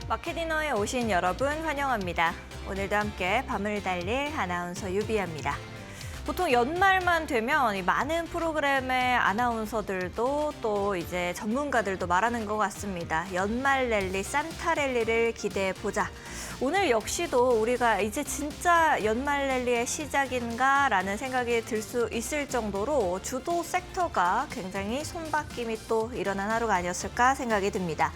마켓디너에 오신 여러분 환영합니다. 오늘도 함께 밤을 달릴 아나운서 유비아입니다. 보통 연말만 되면 이 많은 프로그램의 아나운서들도 또 이제 전문가들도 말하는 것 같습니다. 연말 랠리, 산타 랠리를 기대해 보자. 오늘 역시도 우리가 이제 진짜 연말 랠리의 시작인가라는 생각이 들 수 있을 정도로 주도 섹터가 굉장히 손바뀜이 또 일어난 하루가 아니었을까 생각이 듭니다.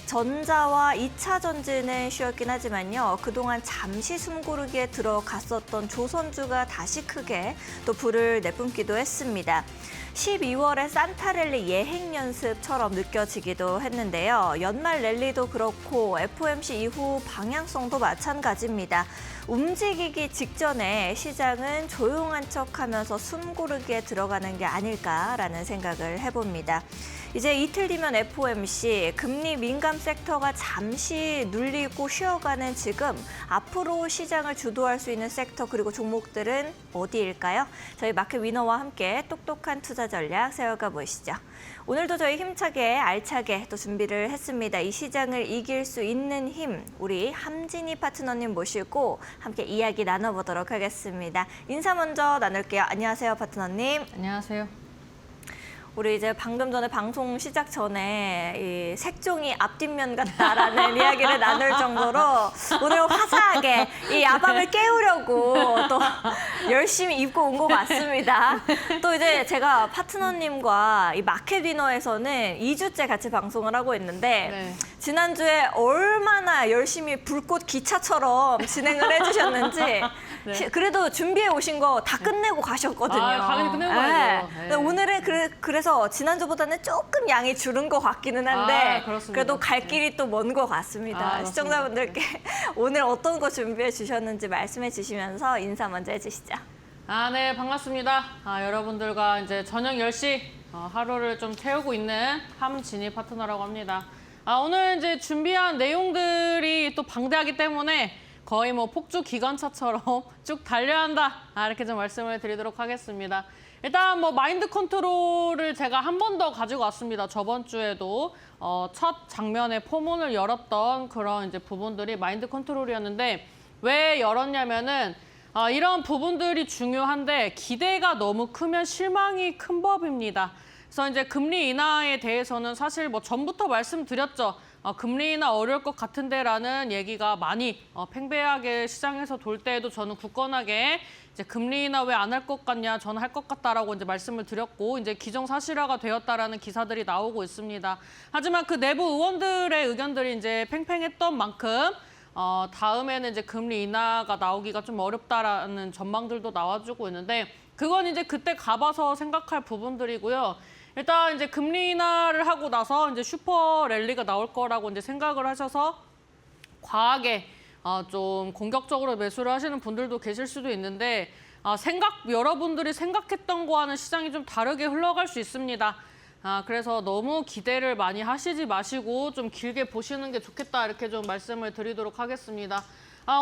전자와 2차 전지는 쉬었긴 하지만요. 그동안 잠시 숨고르기에 들어갔었던 조선주가 다시 크게 또 불을 내뿜기도 했습니다. 12월의 산타 랠리 예행 연습처럼 느껴지기도 했는데요. 연말 랠리도 그렇고 FOMC 이후 방향성도 마찬가지입니다. 움직이기 직전에 시장은 조용한 척하면서 숨고르기에 들어가는 게 아닐까라는 생각을 해봅니다. 이제 이틀 뒤면 FOMC, 금리 민감 섹터가 잠시 눌리고 쉬어가는 지금 앞으로 시장을 주도할 수 있는 섹터 그리고 종목들은 어디일까요? 저희 마켓 위너와 함께 똑똑한 투자 전략 세워가 보시죠. 오늘도 저희 힘차게 알차게 또 준비를 했습니다. 이 시장을 이길 수 있는 힘, 우리 함진희 파트너님 모시고 함께 이야기 나눠보도록 하겠습니다. 인사 먼저 나눌게요. 안녕하세요, 파트너님. 안녕하세요. 우리 이제 방금 전에 방송 시작 전에 이 색종이 앞뒷면 같다라는 이야기를 나눌 정도로 오늘 화사하게 이 야밤을 깨우려고 또 열심히 입고 온 것 같습니다. 또 이제 제가 파트너님과 이 마켓 위너에서는 2주째 같이 방송을 하고 있는데 네. 지난주에 얼마나 열심히 불꽃 기차처럼 진행을 해주셨는지 네. 그래도 준비해 오신 거 다 끝내고 가셨거든요. 당연히 끝내고 가야죠. 네. 네. 오늘은 그래서 지난주보다는 조금 양이 줄은 것 같기는 한데 그렇습니다. 그래도 갈 길이 또 먼 것 같습니다. 시청자분들께 오늘 어떤 거 준비해 주셨는지 말씀해 주시면서 인사 먼저 해주시죠. 네, 반갑습니다. 여러분들과 이제 저녁 10시 하루를 좀 태우고 있는 함진희 파트너라고 합니다. 오늘 이제 준비한 내용들이 또 방대하기 때문에 거의 뭐 폭주 기관차처럼 쭉 달려야 한다. 이렇게 좀 말씀을 드리도록 하겠습니다. 일단 뭐 마인드 컨트롤을 제가 한 번 더 가지고 왔습니다. 저번 주에도 첫 장면에 포문을 열었던 그런 이제 부분들이 마인드 컨트롤이었는데 왜 열었냐면은 이런 부분들이 중요한데 기대가 너무 크면 실망이 큰 법입니다. 그래서 이제 금리 인하에 대해서는 사실 뭐 전부터 말씀드렸죠. 금리 인하 어려울 것 같은데라는 얘기가 많이 팽배하게 시장에서 돌 때에도 저는 굳건하게 이제 금리 인하 왜 안 할 것 같냐, 저는 할 것 같다라고 이제 말씀을 드렸고 이제 기정사실화가 되었다라는 기사들이 나오고 있습니다. 하지만 그 내부 의원들의 의견들이 이제 팽팽했던 만큼 다음에는 이제 금리 인하가 나오기가 좀 어렵다라는 전망들도 나와주고 있는데 그건 이제 그때 가봐서 생각할 부분들이고요. 일단 이제 금리 인하를 하고 나서 이제 슈퍼 랠리가 나올 거라고 이제 생각을 하셔서 과하게 좀 공격적으로 매수를 하시는 분들도 계실 수도 있는데 여러분들이 생각했던 거와는 시장이 좀 다르게 흘러갈 수 있습니다. 그래서 너무 기대를 많이 하시지 마시고 좀 길게 보시는 게 좋겠다 이렇게 좀 말씀을 드리도록 하겠습니다.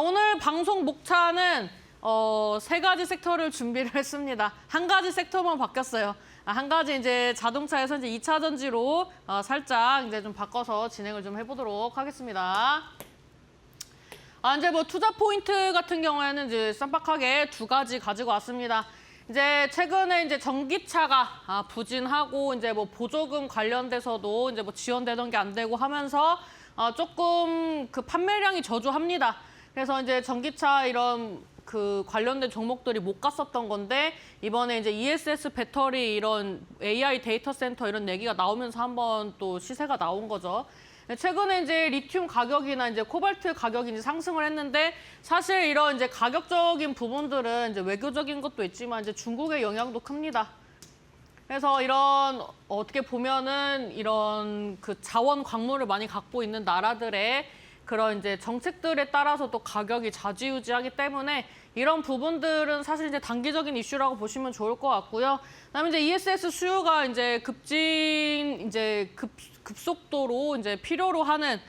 오늘 방송 목차는 3가지 섹터를 준비를 했습니다. 한 가지 섹터만 바뀌었어요. 한 가지 이제 자동차에서 이제 2차 전지로 살짝 이제 좀 바꿔서 진행을 좀 해보도록 하겠습니다. 이제 뭐 투자 포인트 같은 경우에는 이제 쌈박하게 2가지 가지고 왔습니다. 이제 최근에 이제 전기차가 부진하고 이제 뭐 보조금 관련돼서도 이제 뭐 지원되던 게 안 되고 하면서 조금 그 판매량이 저조합니다. 그래서 이제 전기차 이런 그 관련된 종목들이 못 갔었던 건데 이번에 이제 ESS 배터리 이런 AI 데이터 센터 이런 얘기가 나오면서 한번 또 시세가 나온 거죠. 최근에 이제 리튬 가격이나 이제 코발트 가격이 이제 상승을 했는데 사실 이런 이제 가격적인 부분들은 이제 외교적인 것도 있지만 이제 중국의 영향도 큽니다. 그래서 이런 어떻게 보면은 이런 그 자원 광물을 많이 갖고 있는 나라들의 그런 이제 정책들에 따라서 또 가격이 좌지우지하기 때문에 이런 부분들은 사실 이제 단기적인 이슈라고 보시면 좋을 것 같고요. 그다음에 이제 ESS 수요가 이제 급속도로 이제 필요로 하는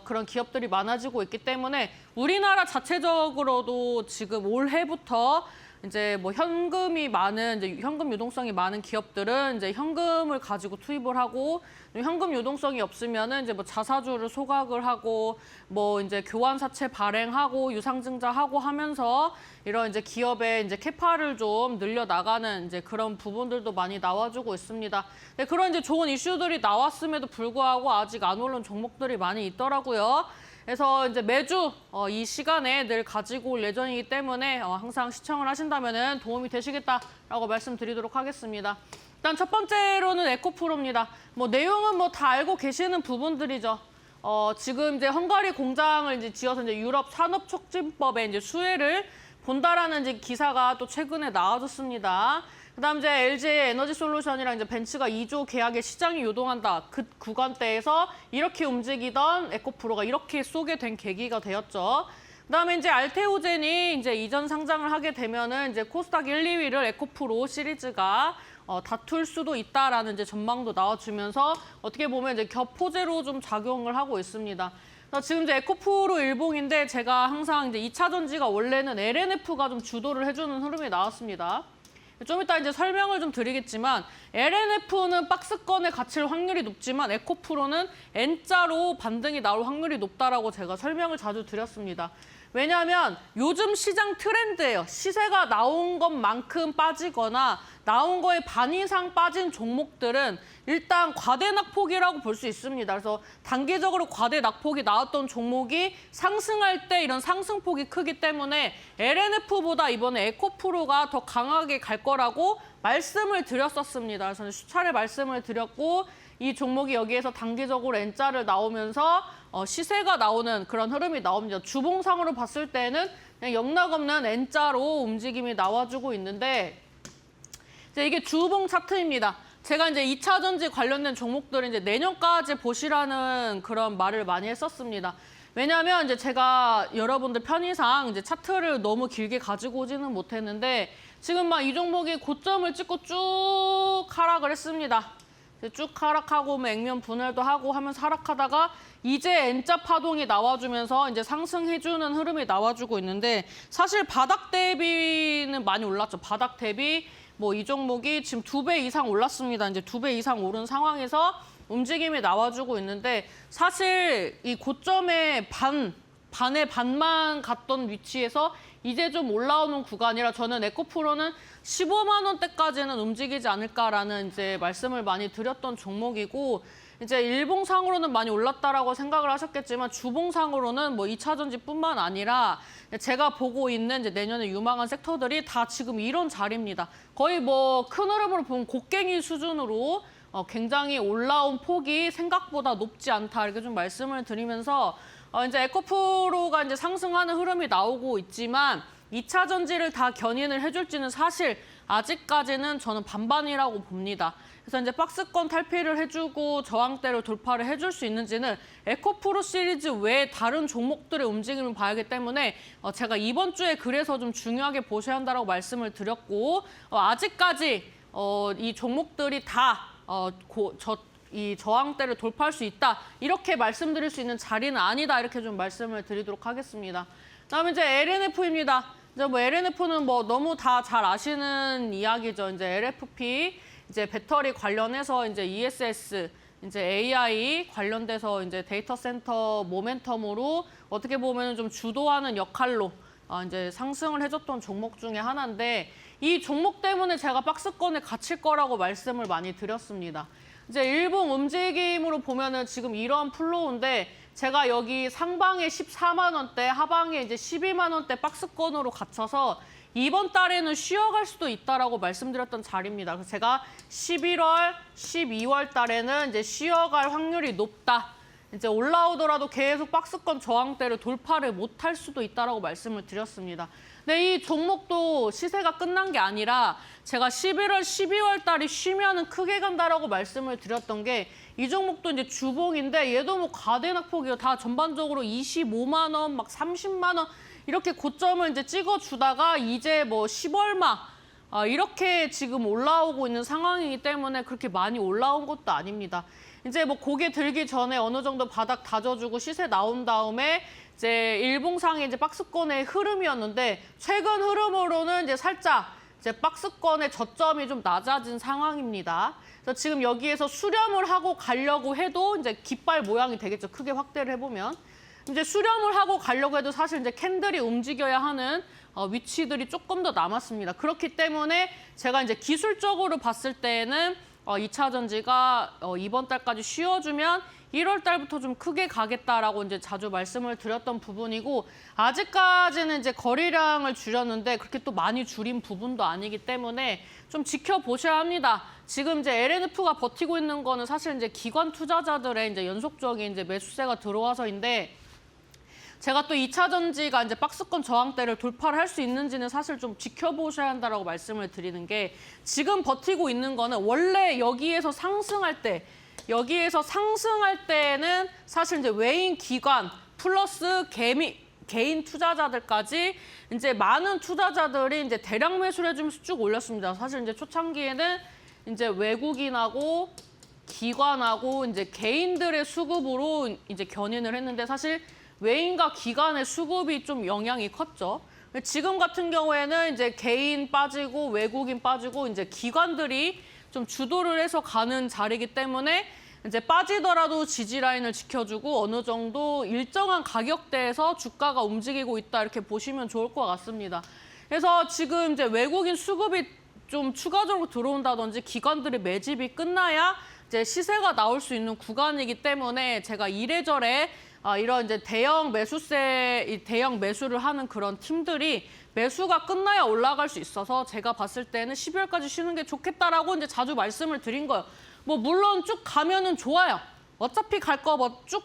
그런 기업들이 많아지고 있기 때문에 우리나라 자체적으로도 지금 올해부터 이제 뭐 현금이 많은 이제 현금 유동성이 많은 기업들은 이제 현금을 가지고 투입을 하고 현금 유동성이 없으면은 이제 뭐 자사주를 소각을 하고 뭐 이제 교환사채 발행하고 유상증자하고 하면서 이런 이제 기업의 이제 캐파를 좀 늘려 나가는 이제 그런 부분들도 많이 나와주고 있습니다. 네, 그런 이제 좋은 이슈들이 나왔음에도 불구하고 아직 안 오른 종목들이 많이 있더라고요. 그래서 이제 매주 이 시간에 늘 가지고 올 예정이기 때문에 항상 시청을 하신다면 도움이 되시겠다라고 말씀드리도록 하겠습니다. 일단 첫 번째로는 에코프로입니다. 뭐 내용은 뭐 다 알고 계시는 부분들이죠. 지금 이제 헝가리 공장을 이제 지어서 이제 유럽 산업촉진법에 이제 수혜를 본다라는 이제 기사가 또 최근에 나와줬습니다. 그다음 이제 LG 에너지솔루션이랑 이제 벤츠가 2조 계약에 시장이 요동한다. 그 구간대에서 이렇게 움직이던 에코프로가 이렇게 쏘게 된 계기가 되었죠. 그다음에 이제 알테오젠이 이제 이전 상장을 하게 되면은 이제 코스닥 1, 2위를 에코프로 시리즈가 다툴 수도 있다라는 이제 전망도 나와주면서 어떻게 보면 이제 겹호재로 좀 작용을 하고 있습니다. 지금 이제 에코프로 일봉인데 제가 항상 이제 2차 전지가 원래는 LNF가 좀 주도를 해주는 흐름이 나왔습니다. 좀 이따 이제 설명을 좀 드리겠지만 LNF는 박스권에 갇힐 확률이 높지만 에코프로는 N자로 반등이 나올 확률이 높다라고 제가 설명을 자주 드렸습니다. 왜냐하면 요즘 시장 트렌드예요. 시세가 나온 것만큼 빠지거나 나온 거에 반 이상 빠진 종목들은 일단 과대 낙폭이라고 볼 수 있습니다. 그래서 단기적으로 과대 낙폭이 나왔던 종목이 상승할 때 이런 상승폭이 크기 때문에 LNF보다 이번에 에코프로가 더 강하게 갈 거라고 말씀을 드렸었습니다. 그래서 수차례 말씀을 드렸고 이 종목이 여기에서 단기적으로 N자를 나오면서 시세가 나오는 그런 흐름이 나옵니다. 주봉상으로 봤을 때는 그냥 영락없는 N자로 움직임이 나와주고 있는데 이제 이게 주봉 차트입니다. 제가 이제 2차 전지 관련된 종목들을 이제 내년까지 보시라는 그런 말을 많이 했었습니다. 왜냐하면 이제 제가 여러분들 편의상 이제 차트를 너무 길게 가지고 오지는 못했는데 지금 막 이 종목이 고점을 찍고 쭉 하락을 했습니다. 쭉 하락하고 뭐 액면 분할도 하고 하면서 하락하다가 이제 N자 파동이 나와주면서 이제 상승해주는 흐름이 나와주고 있는데 사실 바닥 대비는 많이 올랐죠. 바닥 대비 뭐 이 종목이 지금 2배 이상 올랐습니다. 이제 2배 이상 오른 상황에서 움직임이 나와주고 있는데 사실 이 고점의 반의 반만 갔던 위치에서 이제 좀 올라오는 구간이라 저는 에코프로는 15만 원대까지는 움직이지 않을까라는 이제 말씀을 많이 드렸던 종목이고 이제 일봉상으로는 많이 올랐다라고 생각을 하셨겠지만 주봉상으로는 뭐 2차 전지뿐만 아니라 제가 보고 있는 이제 내년에 유망한 섹터들이 다 지금 이런 자리입니다. 거의 뭐 큰 흐름으로 보면 곡괭이 수준으로 굉장히 올라온 폭이 생각보다 높지 않다 이렇게 좀 말씀을 드리면서 이제 에코프로가 이제 상승하는 흐름이 나오고 있지만 2차 전지를 다 견인을 해줄지는 사실 아직까지는 저는 반반이라고 봅니다. 그래서 이제 박스권 탈피를 해주고 저항대를 돌파를 해줄 수 있는지는 에코프로 시리즈 외에 다른 종목들의 움직임을 봐야하기 때문에 제가 이번 주에 그래서 좀 중요하게 보셔야 한다고 말씀을 드렸고 아직까지 이 종목들이 다 이 저항대를 돌파할 수 있다 이렇게 말씀드릴 수 있는 자리는 아니다 이렇게 좀 말씀을 드리도록 하겠습니다. 그다음에 이제 LNF입니다. 이제 뭐 LNF는 뭐 너무 다 잘 아시는 이야기죠. 이제 LFP 이제 배터리 관련해서 이제 ESS 이제 AI 관련돼서 이제 데이터 센터 모멘텀으로 어떻게 보면 좀 주도하는 역할로 이제 상승을 해줬던 종목 중에 하나인데 이 종목 때문에 제가 박스권에 갇힐 거라고 말씀을 많이 드렸습니다. 이제 일봉 움직임으로 보면은 지금 이런 플로우인데 제가 여기 상방에 14만 원대, 하방에 이제 12만 원대 박스권으로 갇혀서 이번 달에는 쉬어갈 수도 있다라고 말씀드렸던 자리입니다. 그래서 제가 11월, 12월 달에는 이제 쉬어갈 확률이 높다. 이제 올라오더라도 계속 박스권 저항대를 돌파를 못할 수도 있다라고 말씀을 드렸습니다. 근데 이 종목도 시세가 끝난 게 아니라 제가 11월, 12월 달이 쉬면은 크게 간다라고 말씀을 드렸던 게 이 종목도 이제 주봉인데 얘도 뭐 과대 낙폭이요. 다 전반적으로 25만 원, 막 30만 원 이렇게 고점을 이제 찍어주다가 이제 뭐 10얼마 이렇게 지금 올라오고 있는 상황이기 때문에 그렇게 많이 올라온 것도 아닙니다. 이제 뭐 고개 들기 전에 어느 정도 바닥 다져주고 시세 나온 다음에 이제 일봉상의 이제 박스권의 흐름이었는데 최근 흐름으로는 이제 살짝 이제 박스권의 저점이 좀 낮아진 상황입니다. 그래서 지금 여기에서 수렴을 하고 가려고 해도 이제 깃발 모양이 되겠죠. 크게 확대를 해보면. 이제 수렴을 하고 가려고 해도 사실 이제 캔들이 움직여야 하는 위치들이 조금 더 남았습니다. 그렇기 때문에 제가 이제 기술적으로 봤을 때는 2차 전지가 이번 달까지 쉬어주면 1월 달부터 좀 크게 가겠다라고 이제 자주 말씀을 드렸던 부분이고 아직까지는 이제 거래량을 줄였는데 그렇게 또 많이 줄인 부분도 아니기 때문에 좀 지켜보셔야 합니다. 지금 이제 LNF가 버티고 있는 거는 사실 이제 기관 투자자들의 이제 연속적인 이제 매수세가 들어와서인데 제가 또 2차 전지가 이제 박스권 저항대를 돌파를 할 수 있는지는 사실 좀 지켜보셔야 한다라고 말씀을 드리는 게 지금 버티고 있는 거는 원래 여기에서 상승할 때는 사실 이제 외인 기관 플러스 개인 투자자들까지 이제 많은 투자자들이 이제 대량 매수를 해주면서 쭉 올렸습니다. 사실 이제 초창기에는 이제 외국인하고 기관하고 이제 개인들의 수급으로 이제 견인을 했는데 사실 외인과 기관의 수급이 좀 영향이 컸죠. 지금 같은 경우에는 이제 개인 빠지고 외국인 빠지고 이제 기관들이 좀 주도를 해서 가는 자리이기 때문에 이제 빠지더라도 지지 라인을 지켜주고 어느 정도 일정한 가격대에서 주가가 움직이고 있다 이렇게 보시면 좋을 것 같습니다. 그래서 지금 이제 외국인 수급이 좀 추가적으로 들어온다든지 기관들의 매집이 끝나야 이제 시세가 나올 수 있는 구간이기 때문에 제가 이래저래 이런 이제 대형 매수를 하는 그런 팀들이 매수가 끝나야 올라갈 수 있어서 제가 봤을 때는 12월까지 쉬는 게 좋겠다라고 이제 자주 말씀을 드린 거예요. 뭐 물론 쭉 가면은 좋아요. 어차피 갈 거 뭐 쭉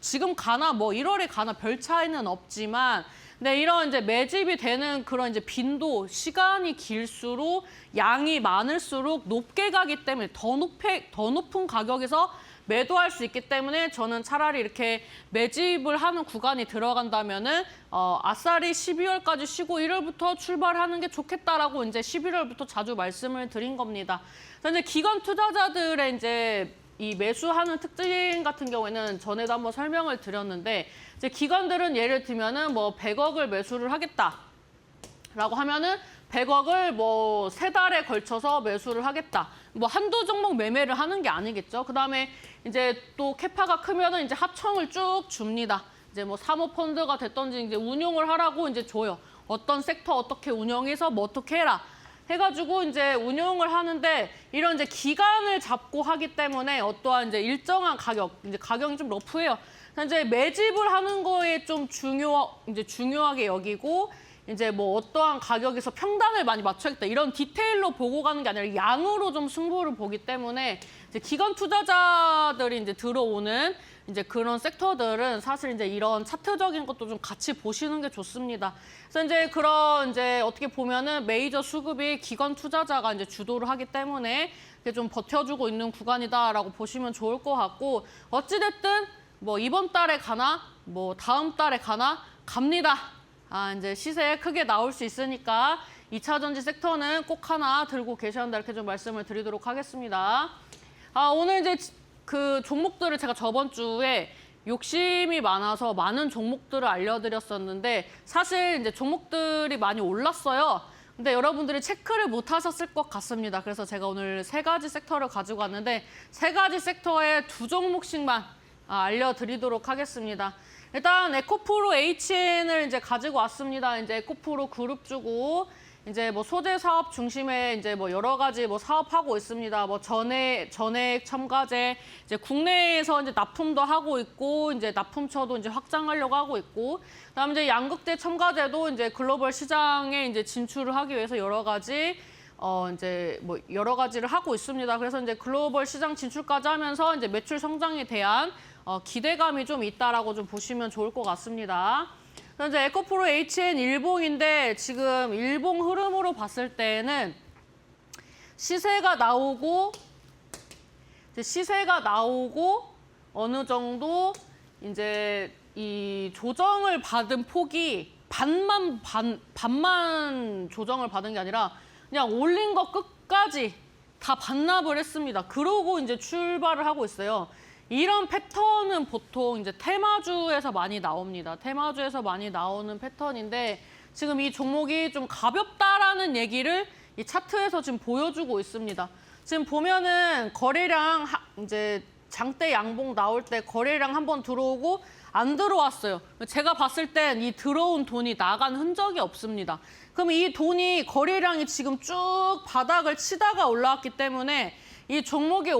지금 가나 뭐 1월에 가나 별 차이는 없지만 네, 이런 이제 매집이 되는 그런 이제 빈도, 시간이 길수록 양이 많을수록 높게 가기 때문에 더 높은 가격에서 매도할 수 있기 때문에 저는 차라리 이렇게 매집을 하는 구간이 들어간다면은 아싸리 12월까지 쉬고 1월부터 출발하는 게 좋겠다라고 이제 11월부터 자주 말씀을 드린 겁니다. 그래서 이제 기관 투자자들의 이제 이 매수하는 특징 같은 경우에는 전에도 한번 설명을 드렸는데 이제 기관들은 예를 들면은 뭐 100억을 매수를 하겠다라고 하면은 100억을 뭐 3달에 걸쳐서 매수를 하겠다. 뭐 한두 종목 매매를 하는 게 아니겠죠. 그다음에 이제 또 캐파가 크면은 이제 하청을 쭉 줍니다. 이제 뭐 사모펀드가 됐던지 이제 운용을 하라고 이제 줘요. 어떤 섹터 어떻게 운영해서 뭐 어떻게 해라. 해가지고 이제 운용을 하는데 이런 이제 기간을 잡고 하기 때문에 어떠한 이제 일정한 가격, 이제 가격이 좀 러프해요. 이제 매집을 하는 거에 좀 중요하게 여기고 이제 뭐 어떠한 가격에서 평단을 많이 맞춰야겠다 이런 디테일로 보고 가는 게 아니라 양으로 좀 승부를 보기 때문에 이제 기관 투자자들이 이제 들어오는 이제 그런 섹터들은 사실 이제 이런 차트적인 것도 좀 같이 보시는 게 좋습니다. 그래서 이제 그런 이제 어떻게 보면은 메이저 수급이 기관 투자자가 이제 주도를 하기 때문에 이게 좀 버텨주고 있는 구간이다라고 보시면 좋을 것 같고 어찌됐든 뭐 이번 달에 가나 뭐 다음 달에 가나 갑니다. 이제 시세에 크게 나올 수 있으니까 2차 전지 섹터는 꼭 하나 들고 계셔야 한다 이렇게 좀 말씀을 드리도록 하겠습니다. 오늘 이제 그 종목들을 제가 저번 주에 욕심이 많아서 많은 종목들을 알려드렸었는데 사실 이제 종목들이 많이 올랐어요. 근데 여러분들이 체크를 못 하셨을 것 같습니다. 그래서 제가 오늘 3가지 섹터를 가지고 왔는데 3가지 섹터에 2종목씩만 알려드리도록 하겠습니다. 일단 에코프로 HN을 이제 가지고 왔습니다. 이제 에코프로 그룹 주고 이제 뭐 소재 사업 중심에 이제 뭐 여러 가지 뭐 사업하고 있습니다. 뭐 전액 첨가제 이제 국내에서 이제 납품도 하고 있고 이제 납품처도 이제 확장하려고 하고 있고 그다음에 이제 양극재 첨가제도 이제 글로벌 시장에 이제 진출을 하기 위해서 여러 가지 이제 뭐 여러 가지를 하고 있습니다. 그래서 이제 글로벌 시장 진출까지 하면서 이제 매출 성장에 대한 기대감이 좀 있다라고 좀 보시면 좋을 것 같습니다. 이제 에코프로 HN 일봉인데 지금 일봉 흐름으로 봤을 때는 시세가 나오고 어느 정도 이제 이 조정을 받은 폭이 반만 조정을 받은 게 아니라 그냥 올린 거 끝까지 다 반납을 했습니다. 그러고 이제 출발을 하고 있어요. 이런 패턴은 보통 이제 테마주에서 많이 나옵니다. 테마주에서 많이 나오는 패턴인데 지금 이 종목이 좀 가볍다라는 얘기를 이 차트에서 지금 보여주고 있습니다. 지금 보면은 거래량 이제 장대 양봉 나올 때 거래량 한번 들어오고 안 들어왔어요. 제가 봤을 땐 이 들어온 돈이 나간 흔적이 없습니다. 그럼 이 돈이 거래량이 지금 쭉 바닥을 치다가 올라왔기 때문에 이 종목이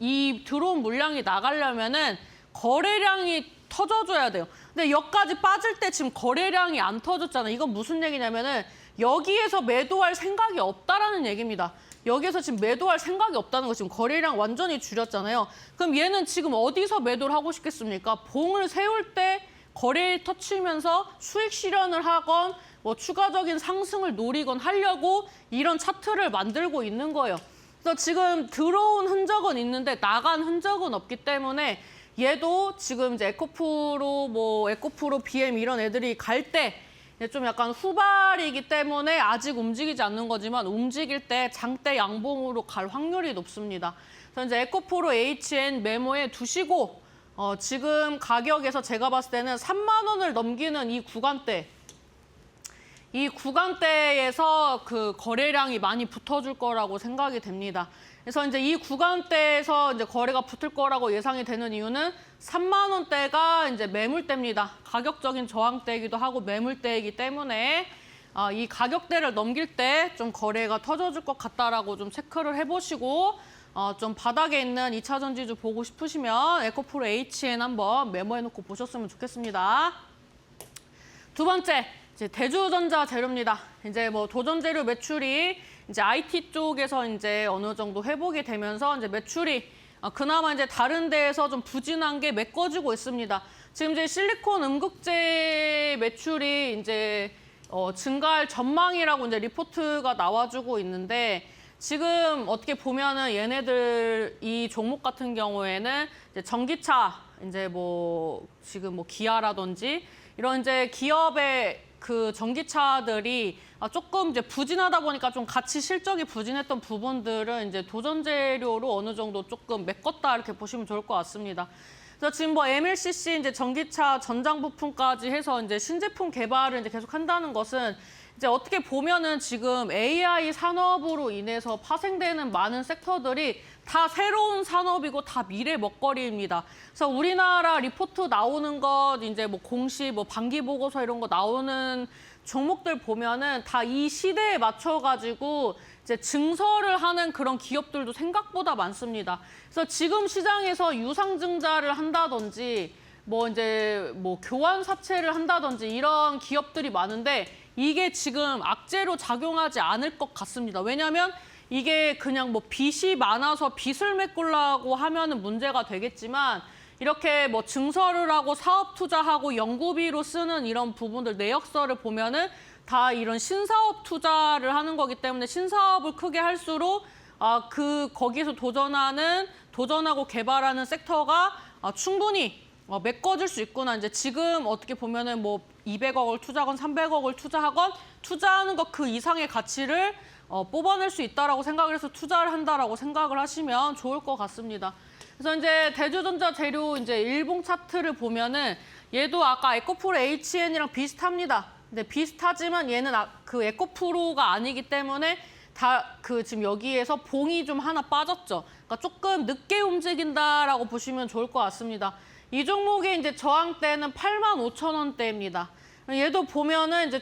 이 들어온 물량이 나가려면은 거래량이 터져줘야 돼요. 근데 여기까지 빠질 때 지금 거래량이 안 터졌잖아요. 이건 무슨 얘기냐면은 여기에서 매도할 생각이 없다라는 얘기입니다. 여기에서 지금 매도할 생각이 없다는 거 지금 거래량 완전히 줄였잖아요. 그럼 얘는 지금 어디서 매도를 하고 싶겠습니까? 봉을 세울 때 거래를 터치면서 수익 실현을 하건 뭐 추가적인 상승을 노리건 하려고 이런 차트를 만들고 있는 거예요. 그래서 지금 들어온 흔적은 있는데 나간 흔적은 없기 때문에 얘도 지금 이제 에코프로, BM 이런 애들이 갈 때 좀 약간 후발이기 때문에 아직 움직이지 않는 거지만 움직일 때 장대 양봉으로 갈 확률이 높습니다. 그래서 이제 에코프로 HN 메모에 두시고 지금 가격에서 제가 봤을 때는 3만 원을 넘기는 이 구간대에서 그 거래량이 많이 붙어줄 거라고 생각이 됩니다. 그래서 이제 이 구간대에서 이제 거래가 붙을 거라고 예상이 되는 이유는 3만 원대가 이제 매물대입니다. 가격적인 저항대이기도 하고 매물대이기 때문에 이 가격대를 넘길 때 좀 거래가 터져줄 것 같다라고 좀 체크를 해보시고 좀 바닥에 있는 2차 전지주 보고 싶으시면 에코프로 HN 한번 메모해놓고 보셨으면 좋겠습니다. 두 번째. 이제 대주전자 재료입니다. 이제 뭐 도전재료 매출이 이제 IT 쪽에서 이제 어느 정도 회복이 되면서 이제 매출이 그나마 이제 다른 데에서 좀 부진한 게 메꿔지고 있습니다. 지금 이제 실리콘 음극재 매출이 이제 증가할 전망이라고 이제 리포트가 나와주고 있는데 지금 어떻게 보면은 얘네들 이 종목 같은 경우에는 이제 전기차 이제 뭐 지금 뭐 기아라든지 이런 이제 기업의 그 전기차들이 조금 이제 부진하다 보니까 좀 같이 실적이 부진했던 부분들은 이제 도전 재료로 어느 정도 조금 메꿨다 이렇게 보시면 좋을 것 같습니다. 그래서 지금 뭐 MLCC 이제 전기차 전장 부품까지 해서 이제 신제품 개발을 이제 계속 한다는 것은 이제 어떻게 보면은 지금 AI 산업으로 인해서 파생되는 많은 섹터들이 다 새로운 산업이고 다 미래 먹거리입니다. 그래서 우리나라 리포트 나오는 것, 이제 뭐 공시, 뭐 반기 보고서 이런 거 나오는 종목들 보면은 다 이 시대에 맞춰가지고 이제 증설을 하는 그런 기업들도 생각보다 많습니다. 그래서 지금 시장에서 유상증자를 한다든지 뭐 이제 뭐 교환 사채를 한다든지 이런 기업들이 많은데 이게 지금 악재로 작용하지 않을 것 같습니다. 왜냐하면 이게 그냥 뭐 빚이 많아서 빚을 메꾸려고 하면은 문제가 되겠지만 이렇게 뭐 증설을 하고 사업 투자하고 연구비로 쓰는 이런 부분들 내역서를 보면은 다 이런 신사업 투자를 하는 거기 때문에 신사업을 크게 할수록 거기서 도전하고 개발하는 섹터가 충분히 메꿔질 수 있구나. 이제 지금 어떻게 보면은 뭐 200억을 투자하건 300억을 투자하건 투자하는 것 그 이상의 가치를 뽑아낼 수 있다라고 생각을 해서 투자를 한다라고 생각을 하시면 좋을 것 같습니다. 그래서 이제 대주전자 재료 이제 일봉 차트를 보면은 얘도 아까 에코프로 HN이랑 비슷합니다. 근데 비슷하지만 얘는 그 에코프로가 아니기 때문에 지금 여기에서 봉이 좀 하나 빠졌죠. 그러니까 조금 늦게 움직인다라고 보시면 좋을 것 같습니다. 이 종목의 이제 저항대는 85,000원대입니다. 얘도 보면은 이제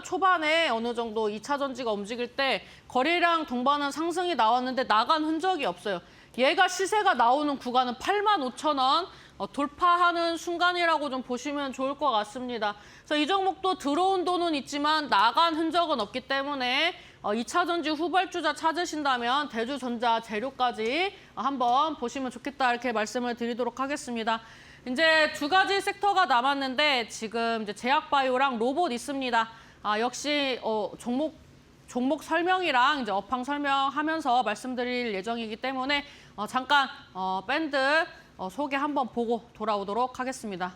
초반에 어느 정도 2차 전지가 움직일 때 거래량 동반한 상승이 나왔는데 나간 흔적이 없어요. 얘가 시세가 나오는 구간은 85,000원 돌파하는 순간이라고 좀 보시면 좋을 것 같습니다. 그래서 이 종목도 들어온 돈은 있지만 나간 흔적은 없기 때문에 2차 전지 후발주자 찾으신다면 대주전자 재료까지 한번 보시면 좋겠다 이렇게 말씀을 드리도록 하겠습니다. 이제 두 가지 섹터가 남았는데 지금 이제 제약바이오랑 로봇 있습니다. 역시 종목 설명이랑 이제 업황 설명하면서 말씀드릴 예정이기 때문에 잠깐 밴드 소개 한번 보고 돌아오도록 하겠습니다.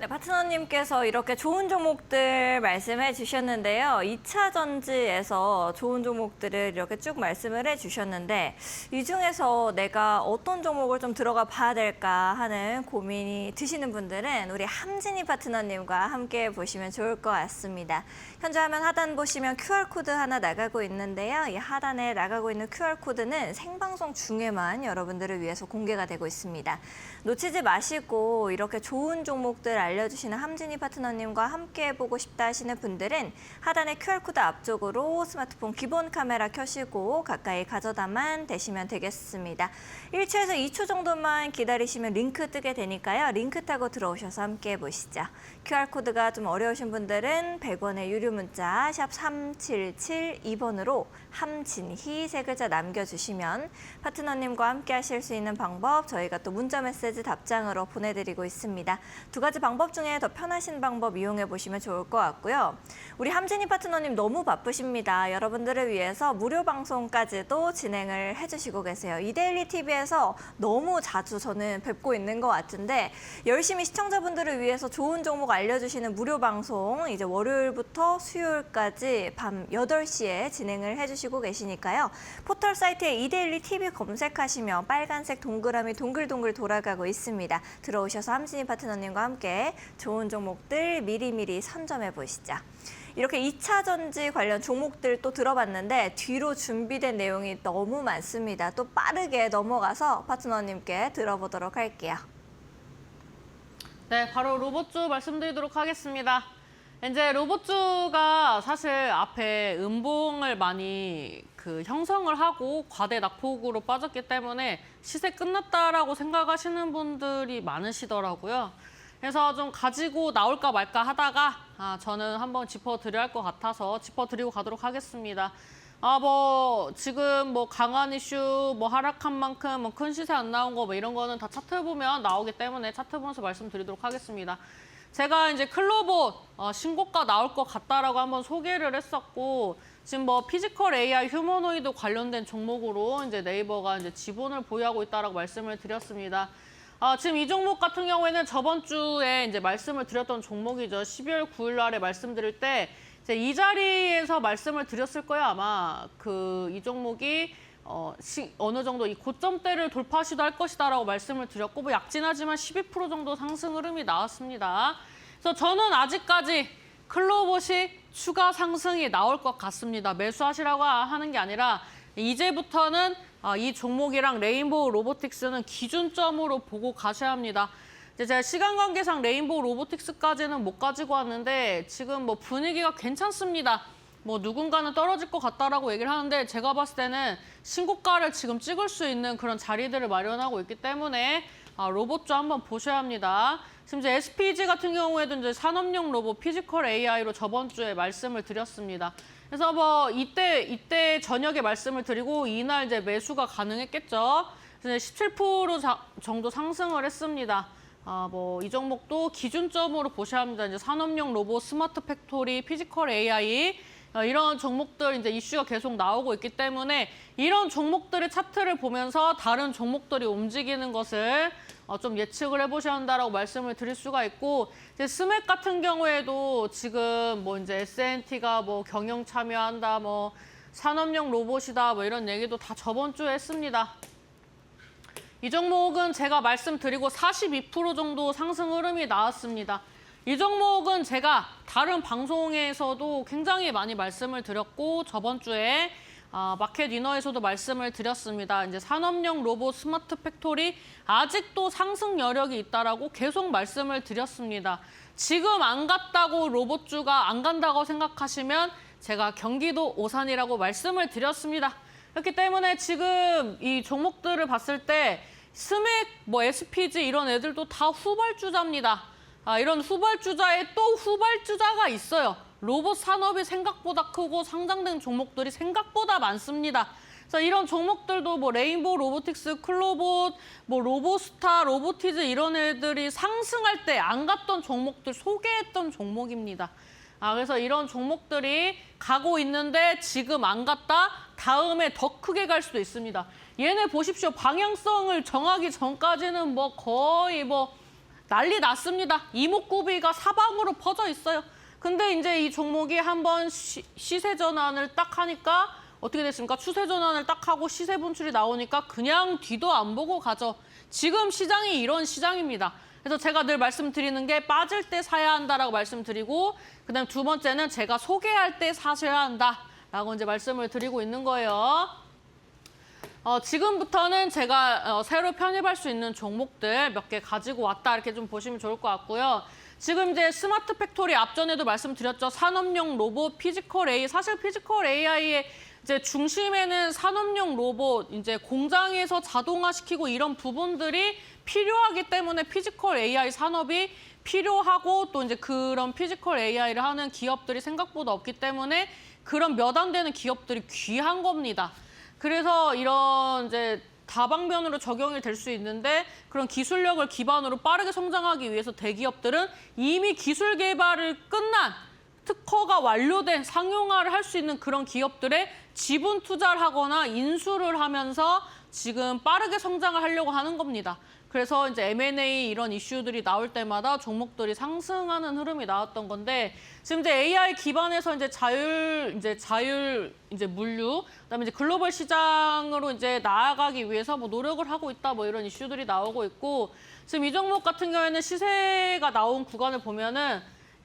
네, 파트너님께서 이렇게 좋은 종목들 말씀해 주셨는데요. 2차 전지에서 좋은 종목들을 이렇게 쭉 말씀을 해 주셨는데 이 중에서 내가 어떤 종목을 좀 들어가 봐야 될까 하는 고민이 드시는 분들은 우리 함진희 파트너님과 함께 보시면 좋을 것 같습니다. 현재 화면 하단 보시면 QR코드 하나 나가고 있는데요. 이 하단에 나가고 있는 QR코드는 생방송 중에만 여러분들을 위해서 공개가 되고 있습니다. 놓치지 마시고 이렇게 좋은 종목들 알려주시는 함진희 파트너님과 함께 해보고 싶다 하시는 분들은 하단의 QR코드 앞쪽으로 스마트폰 기본 카메라 켜시고 가까이 가져다만 되시면 되겠습니다. 1초에서 2초 정도만 기다리시면 링크 뜨게 되니까요. 링크 타고 들어오셔서 함께 해보시죠. QR코드가 좀 어려우신 분들은 100원의 유료 문자 샵 3772번으로 함진희 세 글자 남겨주시면 파트너님과 함께 하실 수 있는 방법 저희가 또 문자 메시지 답장으로 보내드리고 있습니다. 두 가지 방법 중에 더 편하신 방법 이용해 보시면 좋을 것 같고요. 우리 함진희 파트너님 너무 바쁘십니다. 여러분들을 위해서 무료 방송까지도 진행을 해주시고 계세요. 이데일리 TV에서 너무 자주 저는 뵙고 있는 것 같은데 열심히 시청자분들을 위해서 좋은 종목 알려주시는 무료 방송 이제 월요일부터 수요일까지 밤 8시에 진행을 해주시고 계시니까요. 포털 사이트에 이데일리 TV 검색하시면 빨간색 동그라미 동글동글 돌아가고 있습니다. 들어오셔서 함진희 파트너님과 함께 좋은 종목들 미리미리 선점해 보시죠. 이렇게 2차 전지 관련 종목들 또 들어봤는데 뒤로 준비된 내용이 너무 많습니다. 또 빠르게 넘어가서 파트너님께 들어보도록 할게요. 네, 바로 로봇주 말씀드리도록 하겠습니다. 이제 로봇주가 사실 앞에 음봉을 많이 형성을 하고 과대 낙폭으로 빠졌기 때문에 시세 끝났다라고 생각하시는 분들이 많으시더라고요. 그래서 좀 가지고 나올까 말까 하다가 저는 한번 짚어드려야 할 것 같아서 짚어드리고 가도록 하겠습니다. 지금 강한 이슈, 하락한 만큼 큰 시세 안 나온 거 이런 거는 다 차트 보면 나오기 때문에 차트 보면서 말씀드리도록 하겠습니다. 제가 이제 클로봇 신고가 나올 것 같다라고 한번 소개를 했었고 지금 피지컬 AI 휴머노이드 관련된 종목으로 이제 네이버가 이제 지분을 보유하고 있다라고 말씀을 드렸습니다. 지금 이 종목 같은 경우에는 저번 주에 이제 말씀을 드렸던 종목이죠. 12월 9일 날에 말씀드릴 때 이제 이 자리에서 말씀을 드렸을 거예요. 아마 이 종목이 어느 정도 이 고점대를 돌파 시도할 것이다라고 말씀을 드렸고 약진하지만 12% 정도 상승 흐름이 나왔습니다. 그래서 저는 아직까지 클로봇이 추가 상승이 나올 것 같습니다. 매수하시라고 하는 게 아니라 이제부터는 이 종목이랑 레인보우 로보틱스는 기준점으로 보고 가셔야 합니다. 이제 제가 시간 관계상 레인보우 로보틱스까지는 못 가지고 왔는데 지금 분위기가 괜찮습니다. 누군가는 떨어질 것 같다라고 얘기를 하는데 제가 봤을 때는 신고가를 지금 찍을 수 있는 그런 자리들을 마련하고 있기 때문에 로봇주 한번 보셔야 합니다. 지금 이제 SPG 같은 경우에도 이제 산업용 로봇 피지컬 AI로 저번 주에 말씀을 드렸습니다. 그래서 이때 저녁에 말씀을 드리고 이날 이제 매수가 가능했겠죠. 그래서 17% 정도 상승을 했습니다. 이 종목도 기준점으로 보셔야 합니다. 이제 산업용 로봇, 스마트 팩토리, 피지컬 AI 이런 종목들 이제 이슈가 계속 나오고 있기 때문에 이런 종목들의 차트를 보면서 다른 종목들이 움직이는 것을 좀 예측을 해보셔야 한다라고 말씀을 드릴 수가 있고 이제 스맥 같은 경우에도 지금 이제 S&T가 경영 참여한다, 산업용 로봇이다, 이런 얘기도 다 저번 주에 했습니다. 이 종목은 제가 말씀드리고 42% 정도 상승 흐름이 나왔습니다. 이 종목은 제가 다른 방송에서도 굉장히 많이 말씀을 드렸고 저번 주에 마켓 위너에서도 말씀을 드렸습니다. 이제 산업용 로봇 스마트 팩토리 아직도 상승 여력이 있다라고 계속 말씀을 드렸습니다. 지금 안 갔다고 로봇주가 안 간다고 생각하시면 제가 경기도 오산이라고 말씀을 드렸습니다. 그렇기 때문에 지금 이 종목들을 봤을 때 스맥, SPG 이런 애들도 다 후발주자입니다. 이런 후발주자에 또 후발주자가 있어요. 로봇 산업이 생각보다 크고 상장된 종목들이 생각보다 많습니다. 그래서 이런 종목들도 레인보우 로보틱스, 클로봇, 로보스타, 로보티즈 이런 애들이 상승할 때 안 갔던 종목들 소개했던 종목입니다. 그래서 이런 종목들이 가고 있는데 지금 안 갔다 다음에 더 크게 갈 수도 있습니다. 얘네 보십시오. 방향성을 정하기 전까지는 거의 난리 났습니다. 이목구비가 사방으로 퍼져 있어요. 근데 이제 이 종목이 한번 시세 전환을 딱 하니까 어떻게 됐습니까? 추세 전환을 딱 하고 시세 분출이 나오니까 그냥 뒤도 안 보고 가죠. 지금 시장이 이런 시장입니다. 그래서 제가 늘 말씀드리는 게 빠질 때 사야 한다라고 말씀드리고 그다음 두 번째는 제가 소개할 때 사셔야 한다라고 이제 말씀을 드리고 있는 거예요. 지금부터는 제가 새로 편입할 수 있는 종목들 몇 개 가지고 왔다 이렇게 좀 보시면 좋을 것 같고요. 지금 이제 스마트 팩토리 앞전에도 말씀드렸죠. 산업용 로봇, 피지컬 AI. 사실 피지컬 AI의 이제 중심에는 산업용 로봇, 이제 공장에서 자동화시키고 이런 부분들이 필요하기 때문에 피지컬 AI 산업이 필요하고 또 이제 그런 피지컬 AI를 하는 기업들이 생각보다 없기 때문에 그런 몇 안 되는 기업들이 귀한 겁니다. 그래서 이런 이제 다방면으로 적용이 될 수 있는데 그런 기술력을 기반으로 빠르게 성장하기 위해서 대기업들은 이미 기술 개발을 끝난 특허가 완료된 상용화를 할 수 있는 그런 기업들의 지분 투자를 하거나 인수를 하면서 지금 빠르게 성장을 하려고 하는 겁니다. 그래서 이제 M&A 이런 이슈들이 나올 때마다 종목들이 상승하는 흐름이 나왔던 건데 지금 이제 AI 기반에서 이제 자율 물류, 그다음에 이제 글로벌 시장으로 이제 나아가기 위해서 뭐 노력을 하고 있다 뭐 이런 이슈들이 나오고 있고 지금 이 종목 같은 경우에는 시세가 나온 구간을 보면은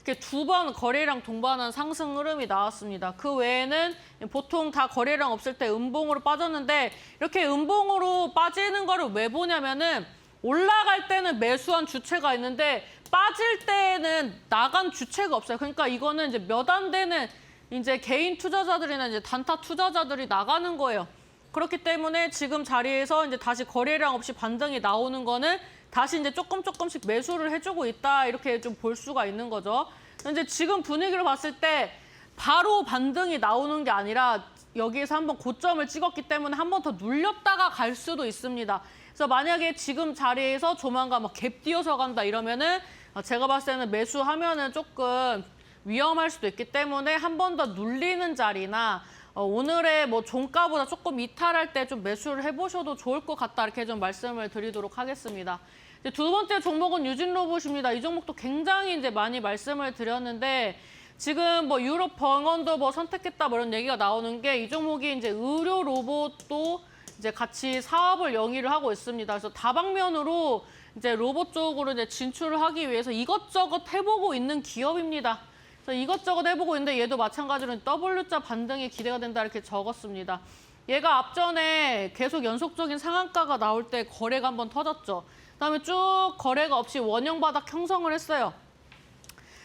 이렇게 두 번 거래량 동반한 상승 흐름이 나왔습니다. 그 외에는 보통 다 거래량 없을 때 음봉으로 빠졌는데 이렇게 음봉으로 빠지는 거를 왜 보냐면은 올라갈 때는 매수한 주체가 있는데 빠질 때는 나간 주체가 없어요. 그러니까 이거는 이제 몇 안 되는 이제 개인 투자자들이나 이제 단타 투자자들이 나가는 거예요. 그렇기 때문에 지금 자리에서 이제 다시 거래량 없이 반등이 나오는 거는 다시 이제 조금씩 매수를 해주고 있다 이렇게 좀 볼 수가 있는 거죠. 근데 지금 분위기를 봤을 때 바로 반등이 나오는 게 아니라 여기에서 한번 고점을 찍었기 때문에 한 번 더 눌렸다가 갈 수도 있습니다. 그래서 만약에 지금 자리에서 조만간 막 갭 뛰어서 간다 이러면은 제가 봤을 때는 매수하면은 조금 위험할 수도 있기 때문에 한 번 더 눌리는 자리나 오늘의 뭐 종가보다 조금 이탈할 때 좀 매수를 해보셔도 좋을 것 같다 이렇게 좀 말씀을 드리도록 하겠습니다. 이제 두 번째 종목은 유진로봇입니다. 이 종목도 굉장히 이제 많이 말씀을 드렸는데 지금 뭐 유럽 병원도 뭐 선택했다 뭐 이런 얘기가 나오는 게 이 종목이 이제 의료 로봇도 이제 같이 사업을 영위를 하고 있습니다. 그래서 다방면으로 이제 로봇 쪽으로 이제 진출을 하기 위해서 이것저것 해보고 있는 기업입니다. 그래서 이것저것 해보고 있는데 얘도 마찬가지로 W자 반등이 기대가 된다 이렇게 적었습니다. 얘가 앞전에 계속 연속적인 상한가가 나올 때 거래가 한번 터졌죠. 그다음에 쭉 거래가 없이 원형 바닥 형성을 했어요.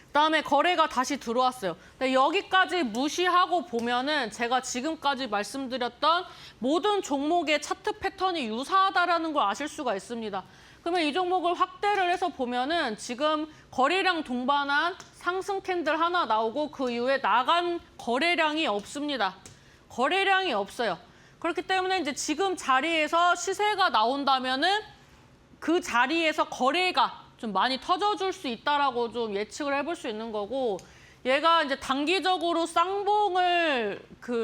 그다음에 거래가 다시 들어왔어요. 근데 여기까지 무시하고 보면은 제가 지금까지 말씀드렸던 모든 종목의 차트 패턴이 유사하다라는 걸 아실 수가 있습니다. 그러면 이 종목을 확대를 해서 보면은 지금 거래량 동반한 상승 캔들 하나 나오고 그 이후에 나간 거래량이 없습니다. 거래량이 없어요. 그렇기 때문에 이제 지금 자리에서 시세가 나온다면은 그 자리에서 거래가 좀 많이 터져줄 수 있다라고 좀 예측을 해볼 수 있는 거고 얘가 이제 단기적으로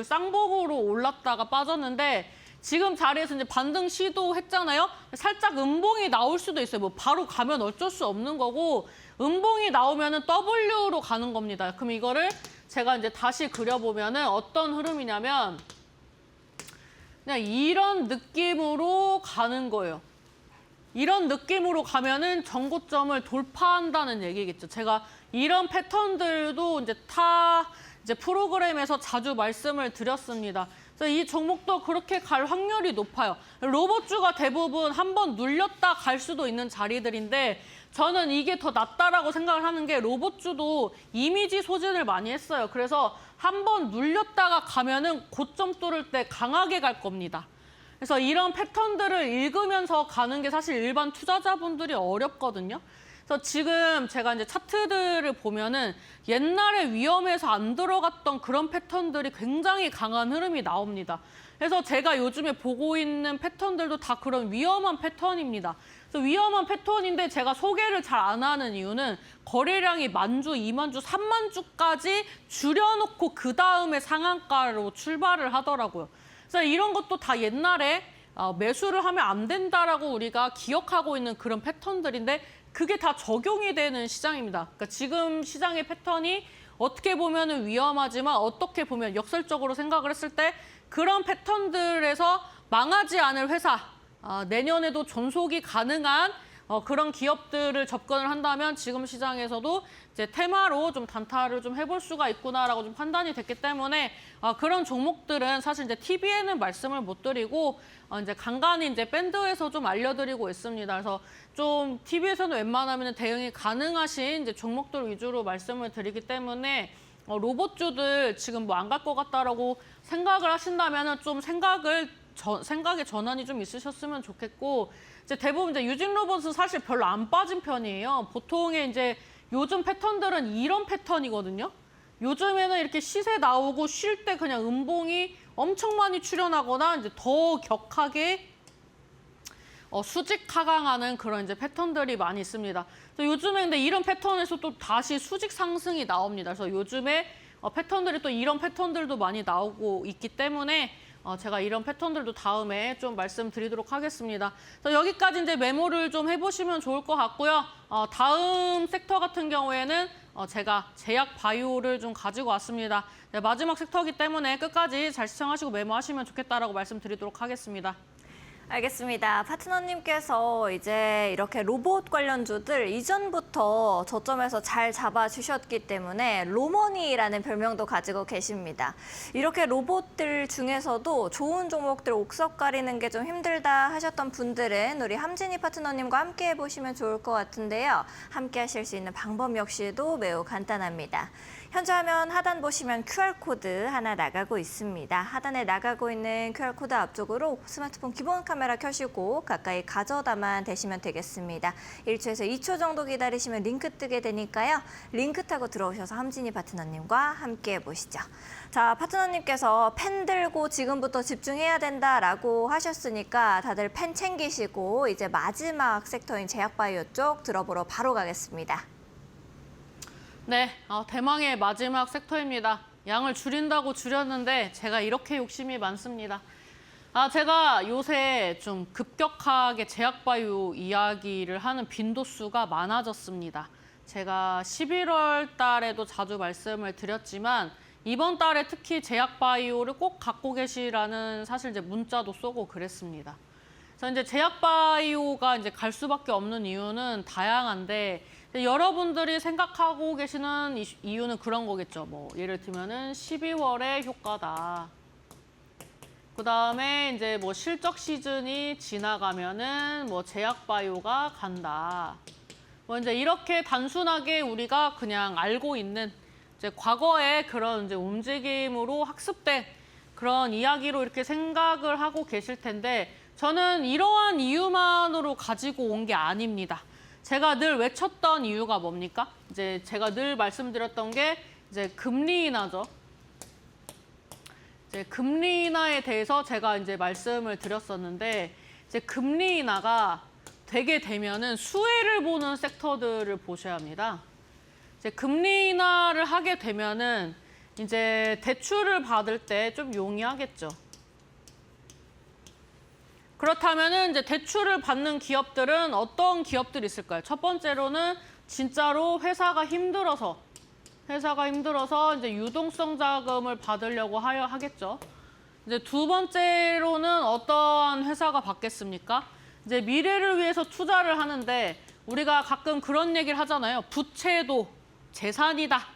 쌍봉으로 올랐다가 빠졌는데 지금 자리에서 이제 반등 시도했잖아요. 살짝 음봉이 나올 수도 있어요. 뭐 바로 가면 어쩔 수 없는 거고 음봉이 나오면은 W로 가는 겁니다. 그럼 이거를 제가 이제 다시 그려보면은 어떤 흐름이냐면 그냥 이런 느낌으로 가는 거예요. 이런 느낌으로 가면은 전고점을 돌파한다는 얘기겠죠. 제가 이런 패턴들도 이제 프로그램에서 자주 말씀을 드렸습니다. 그래서 이 종목도 그렇게 갈 확률이 높아요. 로봇주가 대부분 한번 눌렸다 갈 수도 있는 자리들인데 저는 이게 더 낫다라고 생각을 하는 게 로봇주도 이미지 소진을 많이 했어요. 그래서 한번 눌렸다가 가면은 고점 뚫을 때 강하게 갈 겁니다. 그래서 이런 패턴들을 읽으면서 가는 게 사실 일반 투자자분들이 어렵거든요. 그래서 지금 제가 이제 차트들을 보면은 옛날에 위험해서 안 들어갔던 그런 패턴들이 굉장히 강한 흐름이 나옵니다. 그래서 제가 요즘에 보고 있는 패턴들도 다 그런 위험한 패턴입니다. 그래서 위험한 패턴인데 제가 소개를 잘 안 하는 이유는 거래량이 10,000주, 20,000주, 30,000주까지 줄여놓고 그 다음에 상한가로 출발을 하더라고요. 그래서 이런 것도 다 옛날에 매수를 하면 안 된다라고 우리가 기억하고 있는 그런 패턴들인데 그게 다 적용이 되는 시장입니다. 그러니까 지금 시장의 패턴이 어떻게 보면 위험하지만 어떻게 보면 역설적으로 생각을 했을 때 그런 패턴들에서 망하지 않을 회사, 내년에도 존속이 가능한 그런 기업들을 접근을 한다면 지금 시장에서도 이제 테마로 좀 단타를 좀 해볼 수가 있구나라고 좀 판단이 됐기 때문에 그런 종목들은 사실 이제 TV에는 말씀을 못 드리고 이제 간간히 이제 밴드에서 좀 알려드리고 있습니다. 그래서 좀 TV에서는 웬만하면 대응이 가능하신 이제 종목들 위주로 말씀을 드리기 때문에 로봇주들 지금 뭐 안 갈 것 같다라고 생각을 하신다면은 좀 생각의 전환이 좀 있으셨으면 좋겠고 이제 대부분 이제 유진 로봇은 사실 별로 안 빠진 편이에요. 보통의 이제 요즘 패턴들은 이런 패턴이거든요. 요즘에는 이렇게 시세 나오고 쉴 때 그냥 음봉이 엄청 많이 출현하거나 이제 더 격하게 수직 하강하는 그런 이제 패턴들이 많이 있습니다. 그래서 요즘에 근데 이런 패턴에서 또 다시 수직 상승이 나옵니다. 그래서 요즘에 패턴들이 또 이런 패턴들도 많이 나오고 있기 때문에 제가 이런 패턴들도 다음에 좀 말씀드리도록 하겠습니다. 그래서 여기까지 이제 메모를 좀 해보시면 좋을 것 같고요. 다음 섹터 같은 경우에는 제가 제약 바이오를 좀 가지고 왔습니다. 네, 마지막 섹터이기 때문에 끝까지 잘 시청하시고 메모하시면 좋겠다라고 말씀드리도록 하겠습니다. 알겠습니다. 파트너님께서 이제 이렇게 로봇 관련주들 이전부터 저점에서 잘 잡아주셨기 때문에 로머니라는 별명도 가지고 계십니다. 이렇게 로봇들 중에서도 좋은 종목들 옥석 가리는 게 좀 힘들다 하셨던 분들은 우리 함진희 파트너님과 함께 해보시면 좋을 것 같은데요. 함께 하실 수 있는 방법 역시도 매우 간단합니다. 현재 화면 하단 보시면 QR코드 하나 나가고 있습니다. 하단에 나가고 있는 QR코드 앞쪽으로 스마트폰 기본 카메라 켜시고 가까이 가져다만 대시면 되겠습니다. 1초에서 2초 정도 기다리시면 링크 뜨게 되니까요. 링크 타고 들어오셔서 함진희 파트너님과 함께 해보시죠. 자, 파트너님께서 펜 들고 지금부터 집중해야 된다라고 하셨으니까 다들 펜 챙기시고 이제 마지막 섹터인 제약바이오 쪽 들어보러 바로 가겠습니다. 네, 대망의 마지막 섹터입니다. 양을 줄인다고 줄였는데 제가 이렇게 욕심이 많습니다. 제가 요새 좀 급격하게 제약바이오 이야기를 하는 빈도수가 많아졌습니다. 제가 11월 달에도 자주 말씀을 드렸지만 이번 달에 특히 제약바이오를 꼭 갖고 계시라는 사실 이제 문자도 쏘고 그랬습니다. 그래서 이제 제약바이오가 이제 갈 수밖에 없는 이유는 다양한데 여러분들이 생각하고 계시는 이유는 그런 거겠죠. 뭐 예를 들면은 12월에 효과다. 그다음에 이제 뭐 실적 시즌이 지나가면은 뭐 제약바이오가 간다. 뭐 이제 이렇게 단순하게 우리가 그냥 알고 있는 이제 과거의 그런 이제 움직임으로 학습된 그런 이야기로 이렇게 생각을 하고 계실 텐데 저는 이러한 이유만으로 가지고 온 게 아닙니다. 제가 늘 외쳤던 이유가 뭡니까? 이제 제가 늘 말씀드렸던 게 이제 금리 인하죠. 이제 금리 인하에 대해서 제가 이제 말씀을 드렸었는데 이제 금리 인하가 되게 되면은 수혜를 보는 섹터들을 보셔야 합니다. 이제 금리 인하를 하게 되면은 이제 대출을 받을 때 좀 용이하겠죠. 그렇다면은 이제 대출을 받는 기업들은 어떤 기업들이 있을까요? 첫 번째로는 진짜로 회사가 힘들어서 이제 유동성 자금을 받으려고 하겠죠. 이제 두 번째로는 어떠한 회사가 받겠습니까? 이제 미래를 위해서 투자를 하는데 우리가 가끔 그런 얘기를 하잖아요. 부채도 재산이다.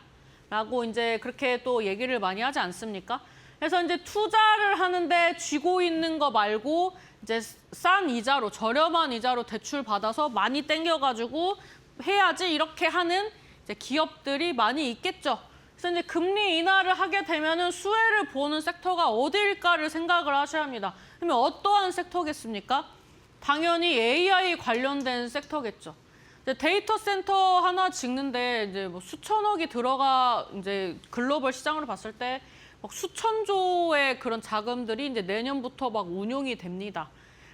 라고 이제 그렇게 또 얘기를 많이 하지 않습니까? 그래서 이제 투자를 하는데 쥐고 있는 거 말고 이제 싼 이자로, 저렴한 이자로 대출 받아서 많이 땡겨가지고 해야지 이렇게 하는 이제 기업들이 많이 있겠죠. 그래서 이제 금리 인하를 하게 되면은 수혜를 보는 섹터가 어디일까를 생각을 하셔야 합니다. 그러면 어떠한 섹터겠습니까? 당연히 AI 관련된 섹터겠죠. 데이터 센터 하나 짓는데 이제 뭐 수천억이 들어가 이제 글로벌 시장으로 봤을 때 막 수천조의 그런 자금들이 이제 내년부터 막 운용이 됩니다.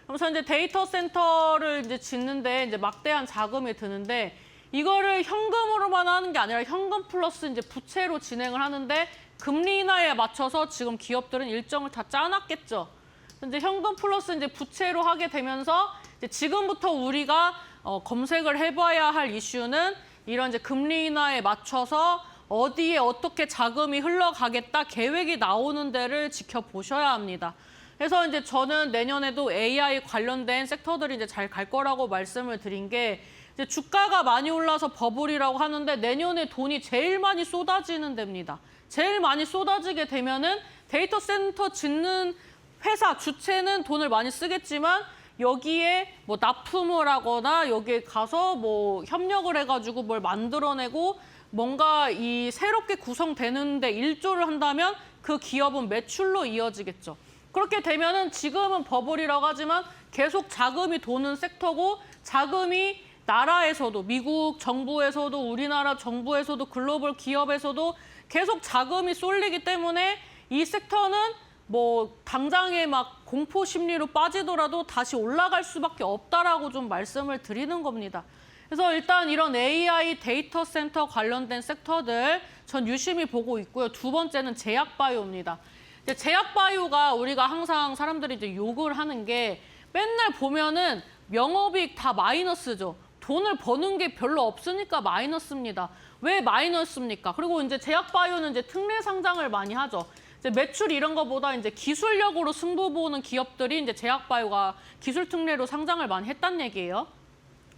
그래서 이제 데이터 센터를 이제 짓는데 이제 막대한 자금이 드는데 이거를 현금으로만 하는 게 아니라 현금 플러스 이제 부채로 진행을 하는데 금리 인하에 맞춰서 지금 기업들은 일정을 다 짜놨겠죠. 이제 현금 플러스 이제 부채로 하게 되면서 이제 지금부터 우리가 검색을 해봐야 할 이슈는 이런 이제 금리 인하에 맞춰서 어디에 어떻게 자금이 흘러가겠다 계획이 나오는 데를 지켜보셔야 합니다. 그래서 이제 저는 내년에도 AI 관련된 섹터들이 이제 잘 갈 거라고 말씀을 드린 게 이제 주가가 많이 올라서 버블이라고 하는데 내년에 돈이 제일 많이 쏟아지는 데입니다. 제일 많이 쏟아지게 되면은 데이터 센터 짓는 회사 주체는 돈을 많이 쓰겠지만 여기에 뭐 납품을 하거나 여기에 가서 뭐 협력을 해가지고 뭘 만들어내고 뭔가 이 새롭게 구성되는데 일조를 한다면 그 기업은 매출로 이어지겠죠. 그렇게 되면은 지금은 버블이라고 하지만 계속 자금이 도는 섹터고 자금이 나라에서도 미국 정부에서도 우리나라 정부에서도 글로벌 기업에서도 계속 자금이 쏠리기 때문에 이 섹터는 뭐 당장에 막 공포 심리로 빠지더라도 다시 올라갈 수밖에 없다라고 좀 말씀을 드리는 겁니다. 그래서 일단 이런 AI 데이터 센터 관련된 섹터들 전 유심히 보고 있고요. 두 번째는 제약바이오입니다. 제약바이오가 우리가 항상 사람들이 이제 욕을 하는 게 맨날 보면은 영업이익 다 마이너스죠. 돈을 버는 게 별로 없으니까 마이너스입니다. 왜 마이너스입니까? 그리고 이제 제약바이오는 이제 특례 상장을 많이 하죠. 이제 매출 이런 거보다 이제 기술력으로 승부 보는 기업들이 이제 제약바이오가 기술 특례로 상장을 많이 했단 얘기예요.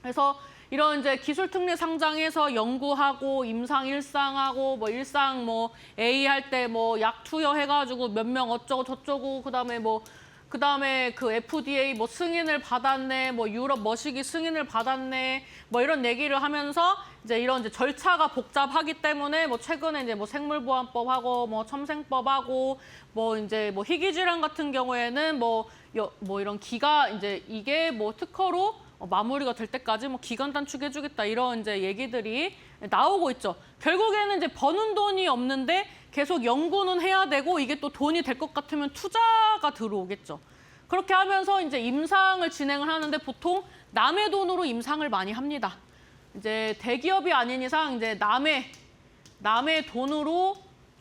그래서 이런 이제 기술 특례 상장에서 연구하고 임상 일상하고 뭐 일상 뭐 A 할 때 뭐 약 투여해가지고 몇 명 어쩌고 저쩌고 그다음에 그 FDA 뭐 승인을 받았네, 뭐 유럽 머시기 승인을 받았네, 뭐 이런 얘기를 하면서 이제 이런 이제 절차가 복잡하기 때문에 뭐 최근에 이제 뭐 생물보안법하고 뭐 첨생법하고 뭐 이제 뭐 희귀질환 같은 경우에는 뭐 이런 기가 이제 이게 뭐 특허로 마무리가 될 때까지 뭐 기간 단축해주겠다 이런 이제 얘기들이 나오고 있죠. 결국에는 이제 버는 돈이 없는데 계속 연구는 해야 되고 이게 또 돈이 될 것 같으면 투자가 들어오겠죠. 그렇게 하면서 이제 임상을 진행을 하는데 보통 남의 돈으로 임상을 많이 합니다. 이제 대기업이 아닌 이상 이제 남의 돈으로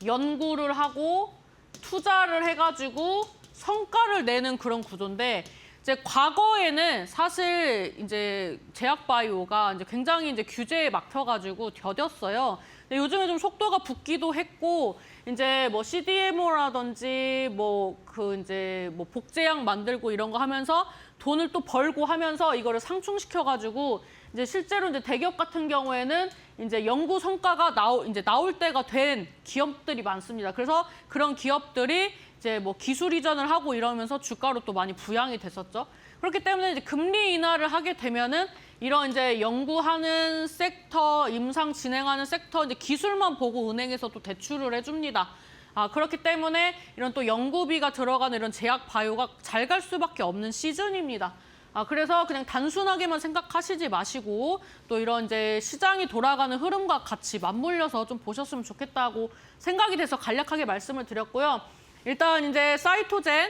연구를 하고 투자를 해가지고 성과를 내는 그런 구조인데 이제 과거에는 사실 이제 제약바이오가 이제 굉장히 이제 규제에 막혀가지고 더뎠어요. 근데 요즘에 좀 속도가 붙기도 했고 이제 뭐 CDMO라든지 뭐 이제 뭐 복제약 만들고 이런 거 하면서 돈을 또 벌고 하면서 이거를 상충시켜가지고 이제 실제로 이제 대기업 같은 경우에는 이제 연구 성과가 나올 때가 된 기업들이 많습니다. 그래서 그런 기업들이 이제 뭐 기술 이전을 하고 이러면서 주가로 또 많이 부양이 됐었죠. 그렇기 때문에 이제 금리 인하를 하게 되면은 이런 이제 연구하는 섹터, 임상 진행하는 섹터 이제 기술만 보고 은행에서 또 대출을 해줍니다. 그렇기 때문에 이런 또 연구비가 들어가는 이런 제약 바이오가 잘 갈 수밖에 없는 시즌입니다. 그래서 그냥 단순하게만 생각하시지 마시고 또 이런 이제 시장이 돌아가는 흐름과 같이 맞물려서 좀 보셨으면 좋겠다고 생각이 돼서 간략하게 말씀을 드렸고요. 일단 이제 사이토젠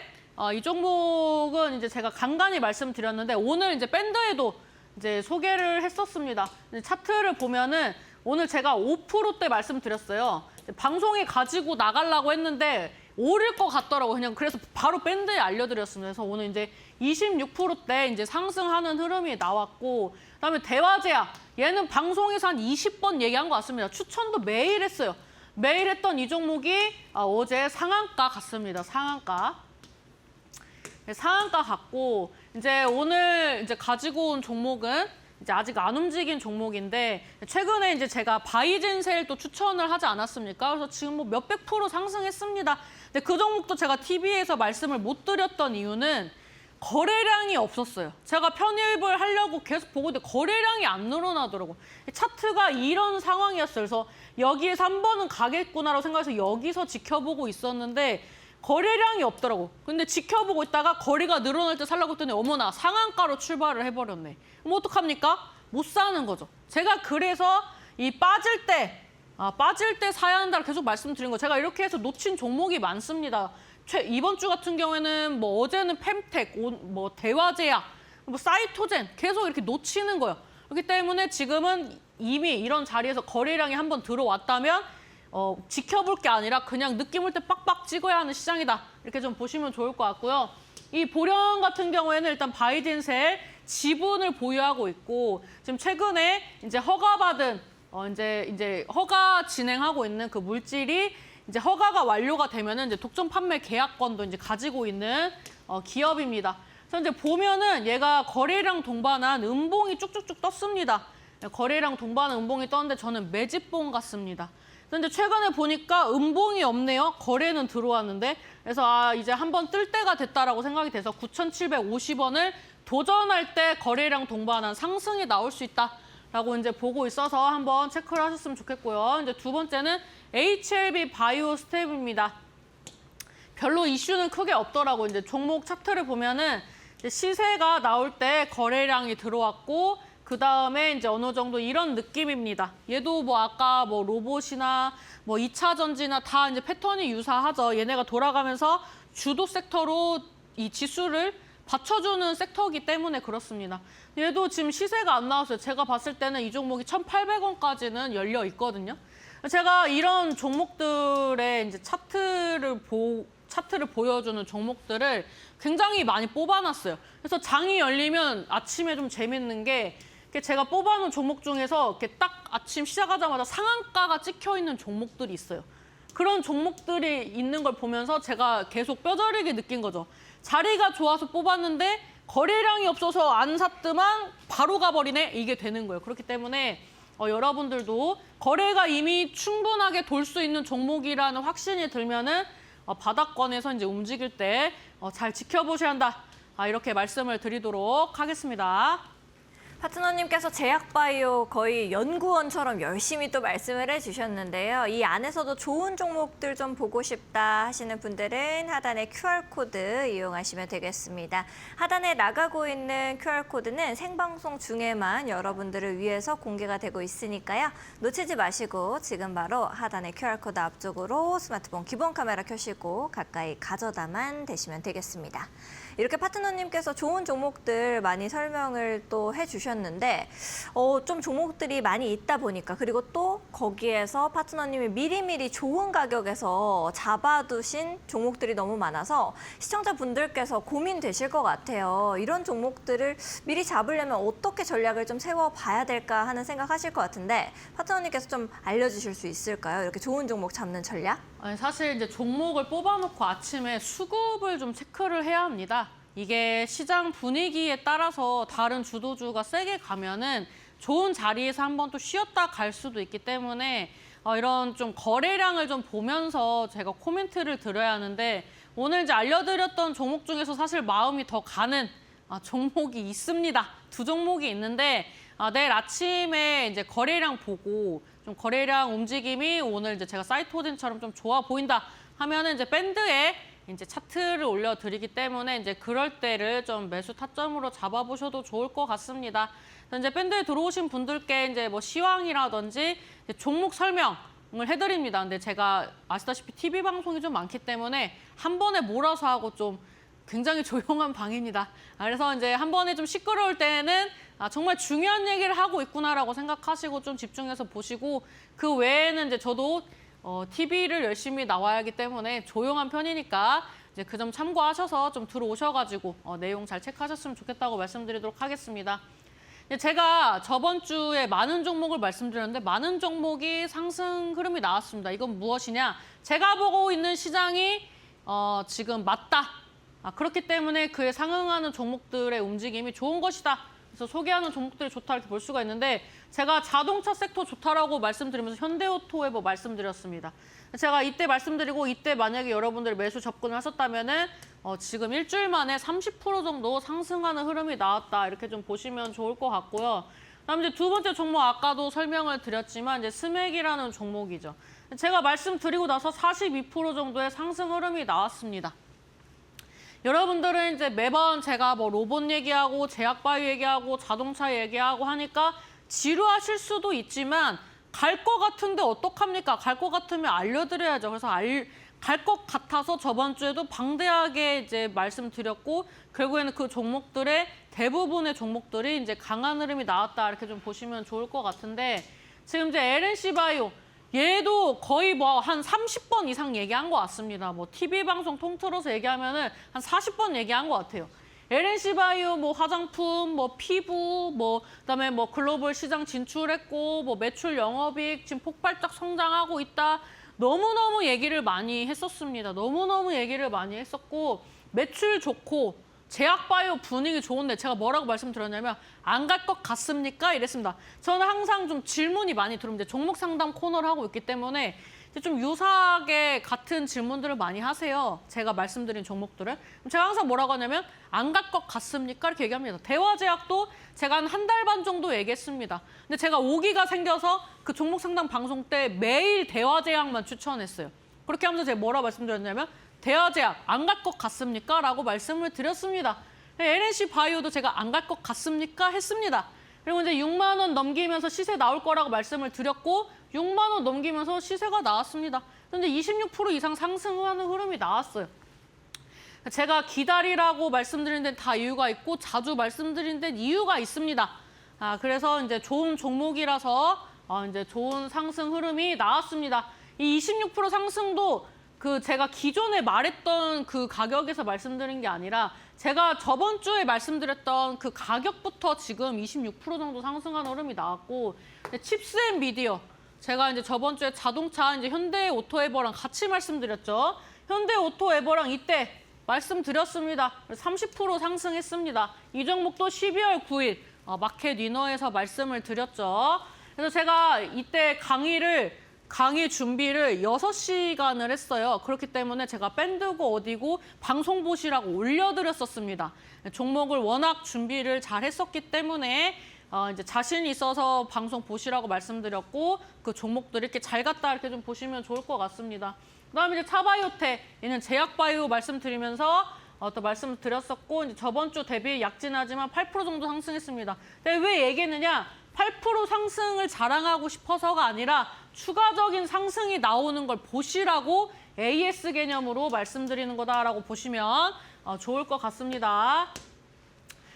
이 종목은 이제 제가 간간히 말씀드렸는데 오늘 이제 밴드에도 이제 소개를 했었습니다. 차트를 보면은 오늘 제가 5%대 말씀드렸어요. 방송에 가지고 나가려고 했는데 오를 것 같더라고요. 그냥 그래서 바로 밴드에 알려드렸습니다. 그래서 오늘 이제 26%대 이제 상승하는 흐름이 나왔고, 그다음에 대화제약 얘는 방송에서 한 20번 얘기한 것 같습니다. 추천도 매일 했어요. 매일 했던 이 종목이 어제 상한가 갔습니다. 상한가 갔고 이제 오늘 이제 가지고 온 종목은 이제 아직 안 움직인 종목인데 최근에 이제 제가 바이젠셀 또 추천을 하지 않았습니까? 그래서 지금 뭐 몇백 프로 상승했습니다. 근데 그 종목도 제가 TV에서 말씀을 못 드렸던 이유는 거래량이 없었어요. 제가 편입을 하려고 계속 보고 있는데 거래량이 안 늘어나더라고요. 차트가 이런 상황이었어요. 그래서 여기에서 한 번은 가겠구나라고 생각해서 여기서 지켜보고 있었는데 거래량이 없더라고. 근데 지켜보고 있다가 거리가 늘어날 때 살라고 했더니 어머나 상한가로 출발을 해버렸네. 그럼 어떡합니까? 못 사는 거죠. 제가 그래서 이 빠질 때 사야 한다고 계속 말씀드린 거. 제가 이렇게 해서 놓친 종목이 많습니다. 이번 주 같은 경우에는 뭐 어제는 펨텍, 뭐 대화제약, 뭐 사이토젠 계속 이렇게 놓치는 거예요. 그렇기 때문에 지금은 이미 이런 자리에서 거래량이 한번 들어왔다면 지켜볼 게 아니라 그냥 느낌 올 때 빡빡 찍어야 하는 시장이다. 이렇게 좀 보시면 좋을 것 같고요. 이 보령 같은 경우에는 일단 바이젠셀 지분을 보유하고 있고 지금 최근에 이제 허가받은 이제 허가 진행하고 있는 그 물질이 이제 허가가 완료가 되면은 이제 독점 판매 계약권도 이제 가지고 있는 기업입니다. 그래서 이제 보면은 얘가 거래량 동반한 음봉이 쭉쭉쭉 떴습니다. 거래량 동반한 음봉이 떴는데 저는 매집봉 같습니다. 그런데 최근에 보니까 음봉이 없네요. 거래는 들어왔는데. 그래서 이제 한번 뜰 때가 됐다라고 생각이 돼서 9,750원을 도전할 때 거래량 동반한 상승이 나올 수 있다라고 이제 보고 있어서 한번 체크를 하셨으면 좋겠고요. 이제 두 번째는 HLB 바이오 스텝입니다. 별로 이슈는 크게 없더라고요. 이제 종목 차트를 보면은 이제 시세가 나올 때 거래량이 들어왔고 그 다음에 이제 어느 정도 이런 느낌입니다. 얘도 뭐 아까 뭐 로봇이나 뭐 2차 전지나 다 이제 패턴이 유사하죠. 얘네가 돌아가면서 주도 섹터로 이 지수를 받쳐주는 섹터이기 때문에 그렇습니다. 얘도 지금 시세가 안 나왔어요. 제가 봤을 때는 이 종목이 1,800원까지는 열려 있거든요. 제가 이런 종목들의 이제 차트를 보여주는 종목들을 굉장히 많이 뽑아놨어요. 그래서 장이 열리면 아침에 좀 재밌는 게 제가 뽑아놓은 종목 중에서 이렇게 딱 아침 시작하자마자 상한가가 찍혀 있는 종목들이 있어요. 그런 종목들이 있는 걸 보면서 제가 계속 뼈저리게 느낀 거죠. 자리가 좋아서 뽑았는데 거래량이 없어서 안 샀더만 바로 가버리네? 이게 되는 거예요. 그렇기 때문에 여러분들도 거래가 이미 충분하게 돌 수 있는 종목이라는 확신이 들면은 바닥권에서 이제 움직일 때 잘 지켜보셔야 한다. 이렇게 말씀을 드리도록 하겠습니다. 파트너님께서 제약바이오 거의 연구원처럼 열심히 또 말씀을 해주셨는데요. 이 안에서도 좋은 종목들 좀 보고 싶다 하시는 분들은 하단의 QR코드 이용하시면 되겠습니다. 하단에 나가고 있는 QR코드는 생방송 중에만 여러분들을 위해서 공개가 되고 있으니까요. 놓치지 마시고 지금 바로 하단의 QR코드 앞쪽으로 스마트폰 기본 카메라 켜시고 가까이 가져다만 대시면 되겠습니다. 이렇게 파트너님께서 좋은 종목들 많이 설명을 또 해주셨는데 좀 종목들이 많이 있다 보니까 그리고 또 거기에서 파트너님이 미리미리 좋은 가격에서 잡아두신 종목들이 너무 많아서 시청자분들께서 고민되실 것 같아요. 이런 종목들을 미리 잡으려면 어떻게 전략을 좀 세워봐야 될까 하는 생각하실 것 같은데 파트너님께서 좀 알려주실 수 있을까요? 이렇게 좋은 종목 잡는 전략? 아니, 사실 이제 종목을 뽑아놓고 아침에 수급을 좀 체크를 해야 합니다. 이게 시장 분위기에 따라서 다른 주도주가 세게 가면은 좋은 자리에서 한번 또 쉬었다 갈 수도 있기 때문에 이런 좀 거래량을 좀 보면서 제가 코멘트를 드려야 하는데 오늘 이제 알려드렸던 종목 중에서 사실 마음이 더 가는 종목이 있습니다. 두 종목이 있는데 내일 아침에 이제 거래량 보고 좀 거래량 움직임이 오늘 이제 제가 사이트 호진처럼 좀 좋아 보인다 하면은 이제 밴드에 이제 차트를 올려드리기 때문에 이제 그럴 때를 좀 매수 타점으로 잡아보셔도 좋을 것 같습니다. 이제 밴드에 들어오신 분들께 이제 뭐 시황이라든지 이제 종목 설명을 해드립니다. 근데 제가 아시다시피 TV 방송이 좀 많기 때문에 한 번에 몰아서 하고 좀 굉장히 조용한 방입니다. 그래서 이제 한 번에 좀 시끄러울 때는 정말 중요한 얘기를 하고 있구나라고 생각하시고 좀 집중해서 보시고 그 외에는 이제 저도 TV를 열심히 나와야 하기 때문에 조용한 편이니까 이제 그 점 참고하셔서 좀 들어오셔가지고 내용 잘 체크하셨으면 좋겠다고 말씀드리도록 하겠습니다. 제가 저번 주에 많은 종목을 말씀드렸는데 많은 종목이 상승 흐름이 나왔습니다. 이건 무엇이냐? 제가 보고 있는 시장이 지금 맞다. 그렇기 때문에 그에 상응하는 종목들의 움직임이 좋은 것이다. 그래서 소개하는 종목들이 좋다 이렇게 볼 수가 있는데 제가 자동차 섹터 좋다라고 말씀드리면서 현대오토에 뭐 말씀드렸습니다. 제가 이때 말씀드리고 이때 만약에 여러분들이 매수 접근을 하셨다면은 지금 일주일 만에 30% 정도 상승하는 흐름이 나왔다 이렇게 좀 보시면 좋을 것 같고요. 그다음 이제 두 번째 종목 아까도 설명을 드렸지만 이제 스맥이라는 종목이죠. 제가 말씀드리고 나서 42% 정도의 상승 흐름이 나왔습니다. 여러분들은 이제 매번 제가 뭐 로봇 얘기하고 제약바이오 얘기하고 자동차 얘기하고 하니까 지루하실 수도 있지만 갈 것 같은데 어떡합니까? 갈 것 같으면 알려드려야죠. 그래서 갈 것 같아서 저번 주에도 방대하게 이제 말씀드렸고 결국에는 그 종목들의 대부분의 종목들이 이제 강한 흐름이 나왔다 이렇게 좀 보시면 좋을 것 같은데 지금 이제 LNC 바이오 얘도 거의 뭐 한 30번 이상 얘기한 것 같습니다. 뭐 TV 방송 통틀어서 얘기하면은 한 40번 얘기한 것 같아요. LNC 바이오 뭐 화장품, 뭐 피부, 뭐 그다음에 뭐 글로벌 시장 진출했고 뭐 매출 영업이익 지금 폭발적 성장하고 있다. 너무너무 얘기를 많이 했었습니다. 너무너무 얘기를 많이 했었고 매출 좋고 제약바이오 분위기 좋은데 제가 뭐라고 말씀드렸냐면 안 갈 것 같습니까? 이랬습니다. 저는 항상 좀 질문이 많이 들어옵니다. 종목 상담 코너를 하고 있기 때문에 좀 유사하게 같은 질문들을 많이 하세요. 제가 말씀드린 종목들을. 제가 항상 뭐라고 하냐면 안 갈 것 같습니까? 이렇게 얘기합니다. 대화제약도 제가 한 달 반 정도 얘기했습니다. 근데 제가 오기가 생겨서 그 종목 상담 방송 때 매일 대화제약만 추천했어요. 그렇게 하면서 제가 뭐라고 말씀드렸냐면 대화제약 안 갈 것 같습니까? 라고 말씀을 드렸습니다. LNC 바이오도 제가 안 갈 것 같습니까? 했습니다. 그리고 이제 6만 원 넘기면서 시세 나올 거라고 말씀을 드렸고 6만 원 넘기면서 시세가 나왔습니다. 그런데 26% 이상 상승하는 흐름이 나왔어요. 제가 기다리라고 말씀드린 데는 다 이유가 있고 자주 말씀드린 데는 이유가 있습니다. 그래서 이제 좋은 종목이라서 이제 좋은 상승 흐름이 나왔습니다. 이 26% 상승도 그 제가 기존에 말했던 그 가격에서 말씀드린 게 아니라 제가 저번 주에 말씀드렸던 그 가격부터 지금 26% 정도 상승한 흐름이 나왔고 칩스 앤 미디어 제가 이제 저번 주에 자동차 이제 현대 오토에버랑 같이 말씀드렸죠. 현대 오토에버랑 이때 말씀드렸습니다. 30% 상승했습니다. 이 종목도 12월 9일 마켓 위너에서 말씀을 드렸죠. 그래서 제가 이때 강의 준비를 6시간을 했어요. 그렇기 때문에 제가 밴드고 어디고 방송 보시라고 올려드렸었습니다. 종목을 워낙 준비를 잘 했었기 때문에 이제 자신 있어서 방송 보시라고 말씀드렸고 그 종목들 이렇게 잘 갔다 이렇게 좀 보시면 좋을 것 같습니다. 그다음에 이제 차바이오텍, 얘는 제약바이오 말씀드리면서 또 말씀드렸었고 이제 저번 주 대비 약진하지만 8% 정도 상승했습니다. 근데 왜 얘기했느냐? 8% 상승을 자랑하고 싶어서가 아니라 추가적인 상승이 나오는 걸 보시라고 AS 개념으로 말씀드리는 거다라고 보시면 좋을 것 같습니다.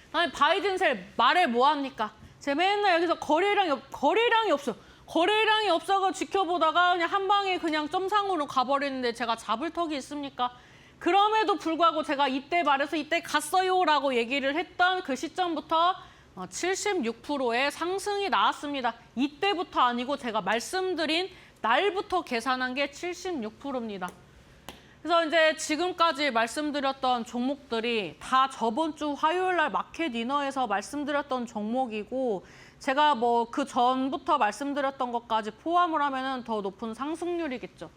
그다음에 바이든셀 말해 뭐합니까? 제가 맨날 여기서 거래량이 없어요. 거래량이 없어서 지켜보다가 그냥 한 방에 그냥 점상으로 가버리는데 제가 잡을 턱이 있습니까? 그럼에도 불구하고 제가 이때 말해서 이때 갔어요라고 얘기를 했던 그 시점부터 76%의 상승이 나왔습니다. 이때부터 아니고 제가 말씀드린 날부터 계산한 게 76%입니다. 그래서 이제 지금까지 말씀드렸던 종목들이 다 저번 주 화요일 날 마켓 위너에서 말씀드렸던 종목이고 제가 뭐 그 전부터 말씀드렸던 것까지 포함을 하면은 더 높은 상승률이겠죠.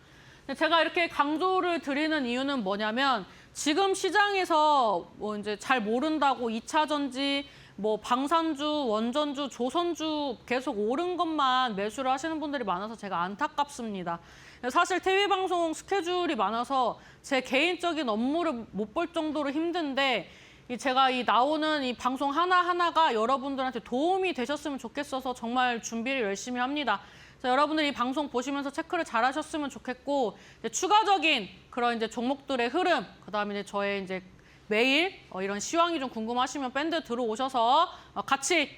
제가 이렇게 강조를 드리는 이유는 뭐냐면 지금 시장에서 뭐 이제 잘 모른다고 2차 전지 뭐 방산주, 원전주, 조선주 계속 오른 것만 매수를 하시는 분들이 많아서 제가 안타깝습니다. 사실 TV 방송 스케줄이 많아서 제 개인적인 업무를 못 볼 정도로 힘든데 제가 이 나오는 이 방송 하나하나가 여러분들한테 도움이 되셨으면 좋겠어서 정말 준비를 열심히 합니다. 그래서 여러분들이 이 방송 보시면서 체크를 잘 하셨으면 좋겠고 이제 추가적인 그런 이제 종목들의 흐름, 그다음에 이제 저의 이제 매일 이런 시황이 좀 궁금하시면 밴드 들어오셔서 같이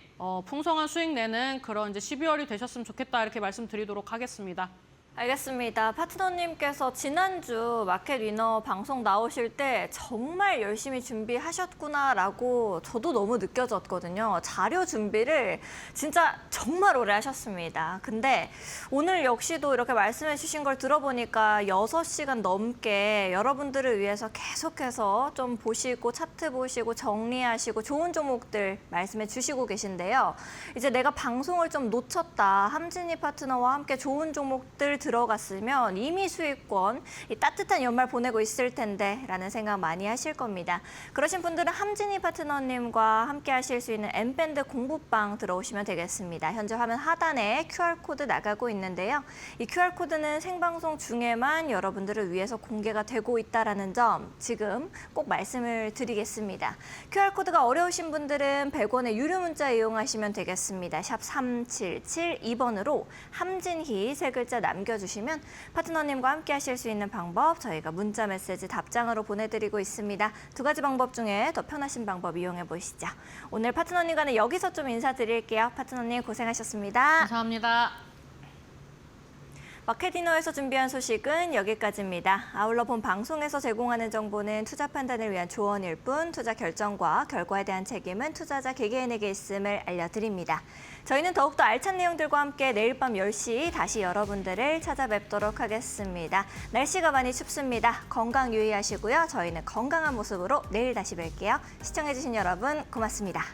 풍성한 수익 내는 그런 이제 12월이 되셨으면 좋겠다 이렇게 말씀드리도록 하겠습니다. 알겠습니다. 파트너님께서 지난주 마켓 위너 방송 나오실 때 정말 열심히 준비하셨구나라고 저도 너무 느껴졌거든요. 자료 준비를 진짜 정말 오래 하셨습니다. 근데 오늘 역시도 이렇게 말씀해 주신 걸 들어보니까 6시간 넘게 여러분들을 위해서 계속해서 좀 보시고 차트 보시고 정리하시고 좋은 종목들 말씀해 주시고 계신데요. 이제 내가 방송을 좀 놓쳤다. 함진희 파트너와 함께 좋은 종목들 들어갔으면 이미 수익권, 이 따뜻한 연말 보내고 있을 텐데 라는 생각 많이 하실 겁니다. 그러신 분들은 함진희 파트너님과 함께 하실 수 있는 N밴드 공부방 들어오시면 되겠습니다. 현재 화면 하단에 QR코드 나가고 있는데요. 이 QR코드는 생방송 중에만 여러분들을 위해서 공개가 되고 있다는 점 지금 꼭 말씀을 드리겠습니다. QR코드가 어려우신 분들은 100원의 유료 문자 이용하시면 되겠습니다. 샵 3772번으로 함진희 세 글자 남겨주시면 파트너님과 함께 하실 수 있는 방법 저희가 문자 메시지 답장으로 보내드리고 있습니다. 두 가지 방법 중에 더 편하신 방법 이용해 보시죠. 오늘 파트너님과는 여기서 좀 인사드릴게요. 파트너님 고생하셨습니다. 감사합니다. 마켓디너에서 준비한 소식은 여기까지입니다. 아울러 본 방송에서 제공하는 정보는 투자 판단을 위한 조언일 뿐 투자 결정과 결과에 대한 책임은 투자자 개개인에게 있음을 알려드립니다. 저희는 더욱더 알찬 내용들과 함께 내일 밤 10시 다시 여러분들을 찾아뵙도록 하겠습니다. 날씨가 많이 춥습니다. 건강 유의하시고요. 저희는 건강한 모습으로 내일 다시 뵐게요. 시청해주신 여러분 고맙습니다.